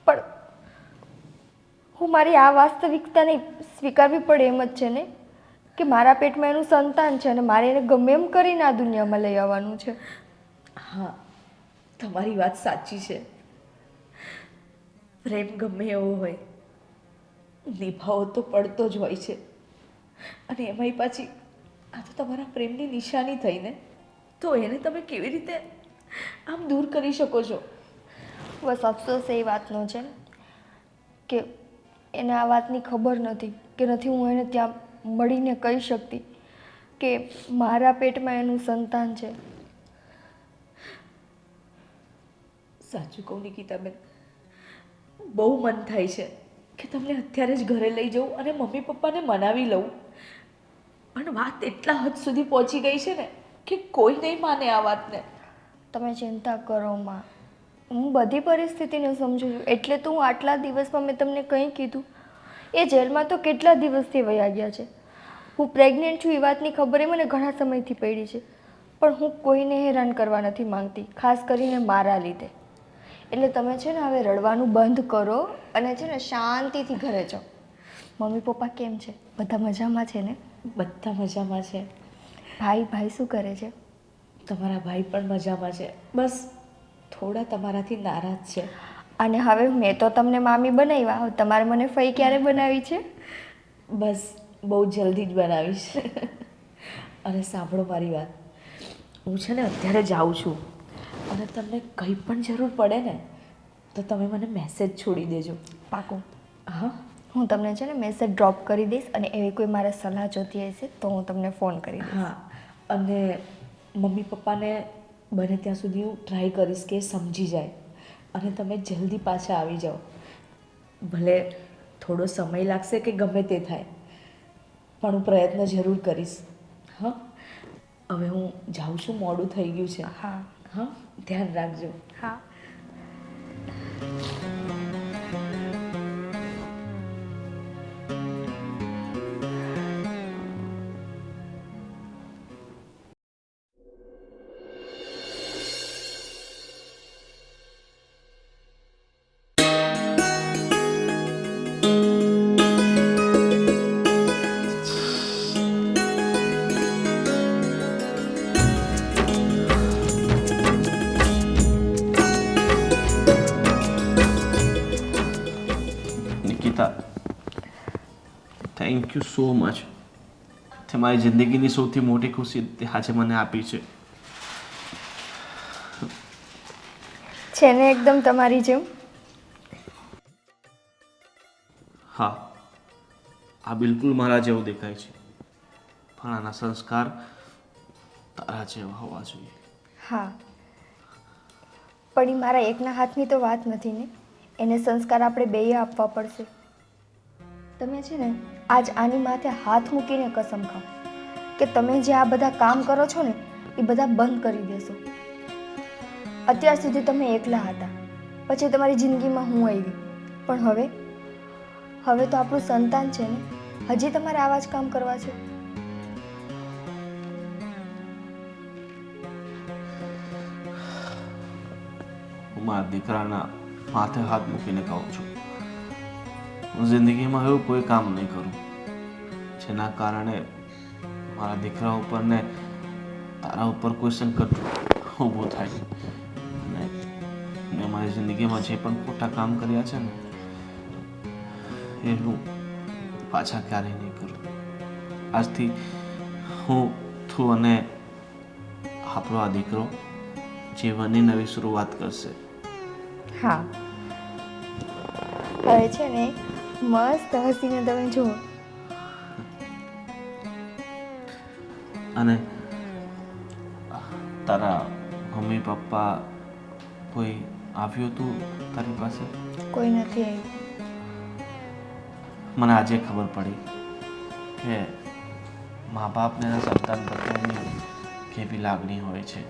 પણ હું મારી આ વાસ્તવિકતાને સ્વીકારવી પડે એમ જ છે ને કે મારા પેટમાં એનું સંતાન છે અને મારે એને ગમે એમ કરીને આ દુનિયામાં લઈ આવવાનું છે. હા, તમારી વાત સાચી છે. પ્રેમ ગમે એવો હોય, નિભાવો તો પડતો જ હોય છે. અને એમાંય પાછી આ તો તમારા પ્રેમની નિશાની થઈને, તો એને તમે કેવી રીતે આમ દૂર કરી શકો છો? બસ અફસોસ એ વાતનો છે કે એને આ વાતની ખબર નથી કે નથી હું એને ત્યાં મળીને કહી શકતી કે મારા પેટમાં એનું સંતાન છે. સાચું કહું નિકિતાબેન, બહુ મન થાય છે કે તમને અત્યારે જ ઘરે લઈ જાઉં અને મમ્મી પપ્પાને મનાવી લઉં. પણ વાત એટલા હદ સુધી પહોંચી ગઈ છે ને કે કોઈ નહીં માને આ વાતને. તમે ચિંતા કરો માં, હું બધી પરિસ્થિતિને સમજુ છું. એટલે તો હું આટલા દિવસમાં મેં તમને કંઈ કીધું. એ જેલમાં તો કેટલા દિવસથી વયા ગયા છે. હું પ્રેગ્નેન્ટ છું એ વાતની ખબર એ મને ઘણા સમયથી પડી છે, પણ હું કોઈને હેરાન કરવા નથી માંગતી, ખાસ કરીને મારા લીધે. એટલે તમે છે ને હવે રડવાનું બંધ કરો અને છે ને શાંતિથી ઘરે જાઓ. મમ્મી પપ્પા કેમ છે? બધા મજામાં છે ને? બધા મજામાં છે. ભાઈ શું કરે છે? તમારા ભાઈ પણ મજામાં છે. બસ થોડા તમારાથી નારાજ છે. અને હવે મેં તો તમને મામી બનાવ્યા, હવે તમારે મને ફઈ ક્યારે બનાવી છે? બસ બહુ જલ્દી જ બનાવીશ. અને સાંભળો મારી વાત, હું છે ને અત્યારે જાઉં છું, અને તમને કંઈ પણ જરૂર પડે ને તો તમે મને મેસેજ છોડી દેજો. પાકું. હા, હું તમને છે ને મેસેજ ડ્રોપ કરી દઈશ, અને એવી કોઈ મારે સલાહ જોતી હશે તો હું તમને ફોન કરી દઈશ. હા. અને મમ્મી પપ્પાને બને ત્યાં સુધી હું ટ્રાય કરીશ કે એ સમજી જાય અને તમે જલ્દી પાછા આવી જાઓ. ભલે થોડો સમય લાગશે કે ગમે તે થાય, પણ હું પ્રયત્ન જરૂર કરીશ. હા, હવે હું જાઉં છું, મોડું થઈ ગયું છે. હા. હા, ધ્યાન રાખજો. હા. Nikita, thank you so much. તે મારી જિંદગીની સૌથી મોટી ખુશી તે આજે મને આપી છે. છે ને એકદમ તમારી જેમ. હા, આ બિલકુલ મારા જેવું દેખાય છે, પણ આના સંસ્કાર તારા જેવા હોવા જોઈએ. હા, પણ એ મારા એકના હાથની તો વાત નથી ને, એને સંસ્કાર આપણે બેય આપવા પડશે. તમે છે ને આજ આની માથે હાથ મૂકીને કસમ ખાઓ કે તમે જે આ બધા કામ કરો છો ને એ બધા બંધ કરી દેશો. અત્યાર સુધી તમે એકલા હતા, પછી તમારી જિંદગીમાં હું આવી, પણ હવે તો આપણું સંતાન છે ને, હજી તમારે આવા જ કામ કરવા છે? હું મારા દીકરાના માથે હાથ મૂકીને કહું છું, હું જિંદગીમાં એવું કોઈ કામ નહીં કરું જેના કારણે મારા દીકરા ઉપર ને તારા ઉપર કોઈ સંકટ ઊભું થાય. અને મેં મારી જિંદગીમાં જે પણ ખોટા કામ કર્યા છે ને એ હું પાછા ક્યારેય નહીં કરું. આજથી તું અને આપણો આ દીકરો જીવનની નવી શરૂઆત કરશે. હા, હવે છે ને મસ્ત હસીને તમે જુઓ. અને તારા મમ્મી પપ્પા કોઈ આવ્યું હતું તારી પાસે? કોઈ નથી આવ્યું. મને આજે ખબર પડી કે મા બાપને એના સંતાન પ્રત્યેની કેવી લાગણી હોય છે.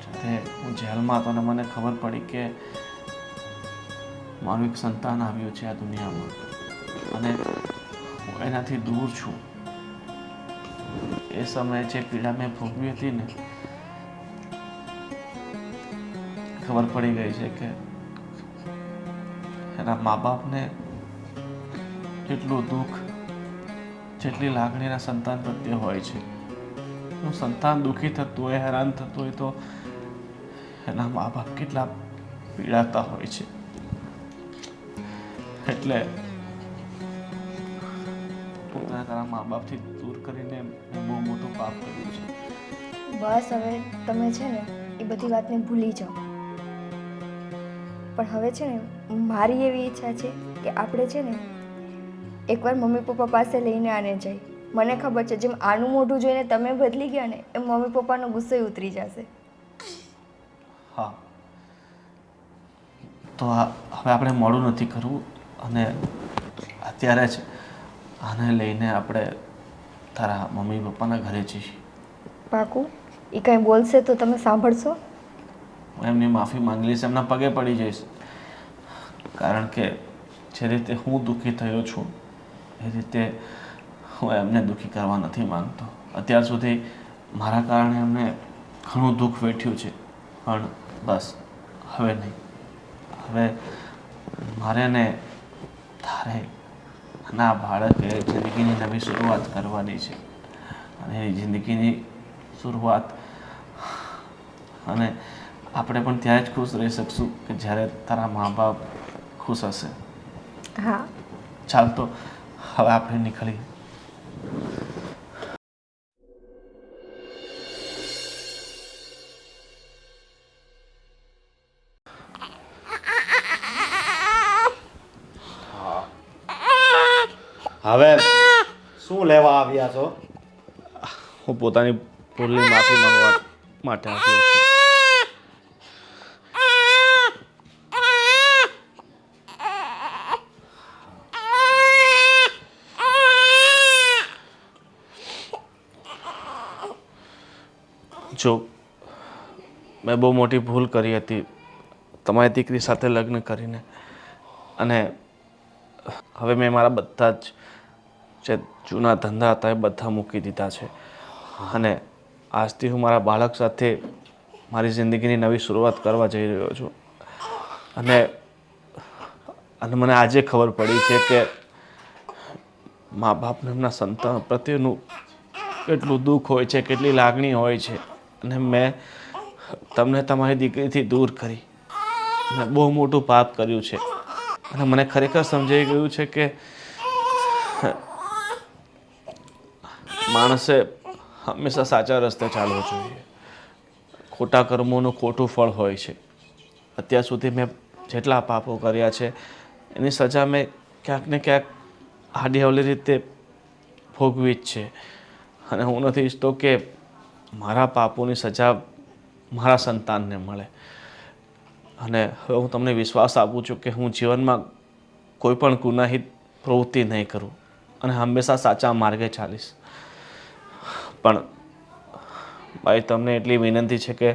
જ્યારે હું જેલમાં હતો ને મને ખબર પડી કે મારું એક સંતાન આવ્યું છે આ દુનિયામાં અને હું એનાથી દૂર છું. એ સમયે જે પીડા મેં ભોગવી હતી ને, ખબર પડી ગઈ છે કે એના મા બાપને જેટલું દુઃખ, જેટલી લાગણી એના સંતાન પ્રત્યે હોય છે. સંતાન દુઃખી થતું હોય, હેરાન થતું હોય તો એના મા બાપ કેટલા પીડાતા હોય છે. એટલે પોતાના તારા મા બાપથી દૂર કરીને બહુ મોટું પાપ કર્યું છે. બસ હવે તમે છે ને એ બધી વાતને ભૂલી જાઓ. પણ હવે છે ને મારી એવી ઈચ્છા છે કે આપણે છે ને એકવાર મમ્મી પપ્પા પાસે લઈને આને જાય. મને ખબર છે જેમ આનું મોઢું જોઈને તમે બદલી ગયા ને એમ મમ્મી પપ્પાનો ગુસ્સો ઉતરી જશે. હા, તો હવે આપણે મોડું નથી કરવું અને અત્યારે જ આને લઈને આપણે તારા મમ્મી પપ્પાના ઘરે જઈએ. પાકું? એ કંઈ બોલશે તો તમે સાંભળશો? હું એમની માફી માંગી લઈશ, એમના પગે પડી જઈશ. કારણ કે જે રીતે હું દુઃખી થયો છું એ રીતે હું એમને દુઃખી કરવા નથી માંગતો. અત્યાર સુધી મારા કારણે એમને ઘણું દુઃખ વેઠ્યું છે, પણ બસ હવે નહીં. હવે મારે ને તારે અને આ બાળકે જિંદગીની નવી શરૂઆત કરવાની છે અને એ જિંદગીની શરૂઆત અને આપણે પણ ત્યારે જ ખુશ રહી શકશું કે જ્યારે તારા મા બાપ ખુશ હશે. હા. ચાલ તો હવે આપણે નીકળીએ. હવે શું લેવા આવ્યા છો? હું પોતાની ભૂલની માફી માંગવા માટે આવ્યો છું. જો મેં બહુ મોટી ભૂલ કરી હતી તમારી દીકરી સાથે લગ્ન કરીને, અને હવે મેં મારા બધા જ જે જૂના ધંધા હતા એ બધા મૂકી દીધા છે, અને આજથી હું મારા બાળક સાથે મારી જિંદગીની નવી શરૂઆત કરવા જઈ રહ્યો છું. અને મને આજે ખબર પડી છે કે મા બાપને એમના સંતાન પ્રત્યેનું કેટલું દુઃખ હોય છે, કેટલી લાગણી હોય છે. અને મેં તમને તમારી દીકરીથી દૂર કરી, મેં બહુ મોટું પાપ કર્યું છે. અને મને ખરેખર સમજાઈ ગયું છે કે માણસે હંમેશા સાચા રસ્તે ચાલવું જોઈએ. ખોટા કર્મોનું ખોટું ફળ હોય છે. અત્યાર સુધી મેં જેટલા પાપો કર્યા છે એની સજા મેં ક્યાંક ને ક્યાંક આડી અવળી રીતે ભોગવી જ છે. અને હું નથી ઈચ્છતો કે મારા પાપોની સજા મારા સંતાનને મળે. અને હવે હું તમને વિશ્વાસ આપું છું કે હું જીવનમાં કોઈ પણ ગુનાહિત પ્રવૃત્તિ નહીં કરું અને હંમેશા સાચા માર્ગે ચાલીશ. પણ ભાઈ, તમને એટલી વિનંતી છે કે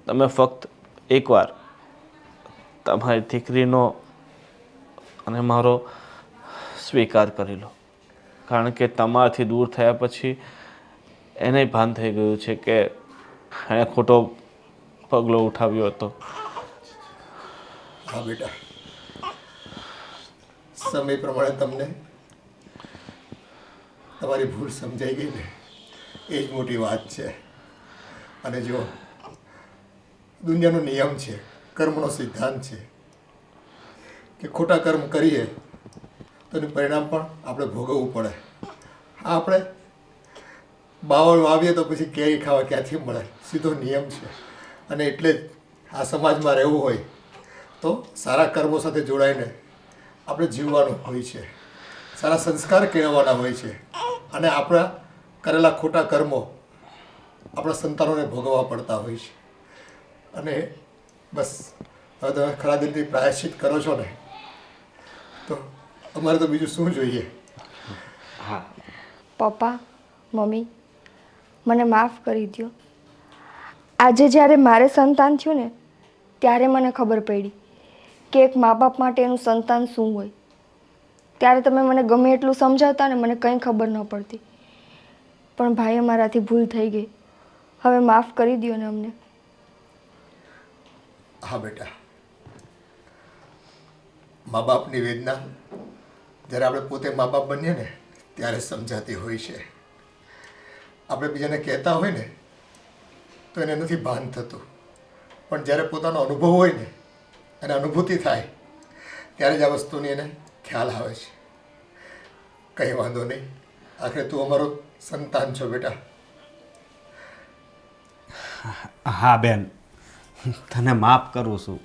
તમે ફક્ત એકવાર તમારી દીકરીનો અને મારો સ્વીકાર કરી લો. કારણ કે તમારાથી દૂર થયા પછી એને ભાન થઈ ગયું છે કે એણે ખોટો પગલો ઉઠાવ્યો હતો. હા બેટા, સમય પ્રમાણે તમને તમારી ભૂલ સમજાઈ ગઈ ને એ જ મોટી વાત છે. અને જો દુનિયાનો નિયમ છે, કર્મનો સિદ્ધાંત છે કે ખોટા કર્મ કરીએ તો એનું પરિણામ પણ આપણે ભોગવવું પડે. આપણે બાવળ વાવીએ તો પછી કેરી ખાવા ક્યાંથી મળે, સીધો નિયમ છે. અને એટલે જ આ સમાજમાં રહેવું હોય તો સારા કર્મો સાથે જોડાઈને આપણે જીવવાનું હોય છે, સારા સંસ્કાર કેળવવાના હોય છે. અને આપણા કરેલા ખોટા કર્મો આપણા સંતાનોને ભોગવવા પડતા હોય છે. અને બસ હવે તમે ખરા દિલથી પ્રાયશ્ચિત કરો છો ને, તો અમારે તો બીજું શું જોઈએ. હા પપ્પા, મમ્મી, મને માફ કરી દો. આજે જ્યારે મારે સંતાન થયું ને ત્યારે મને ખબર પડી કે એક મા બાપ માટે એનું સંતાન શું હોય. ત્યારે તમે મને ગમે એટલું સમજાવતા ને મને કંઈ ખબર ન પડતી. પણ ભાઈ, અમારાથી ભૂલ થઈ ગઈ. હવે માફ કરી દો ને અમને. હા બેટા, મા બાપની વેદના જ્યારે આપણે પોતે મા બાપ બનીએ ને ત્યારે સમજાતી હોય છે. આપણે બીજાને કહેતા હોય ને તો એને નથી ભાન થતું, પણ જ્યારે પોતાનો અનુભવ હોય ને અને અનુભૂતિ થાય ત્યારે જ આ વસ્તુની એને ખ્યાલ આવે છે. કંઈ વાંધો નહીં, આખરે તું અમારો સંતાન છો બેટા. હા બેન, તને માફ કરું છું.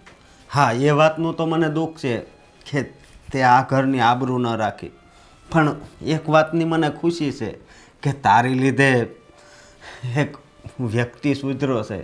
હા, એ વાતનું તો મને દુઃખ છે કે તે આ ઘરની આબરૂ ન રાખી. પણ એક વાતની મને ખુશી છે કે તારી લીધે એક વ્યક્તિ સુધર્યો છે.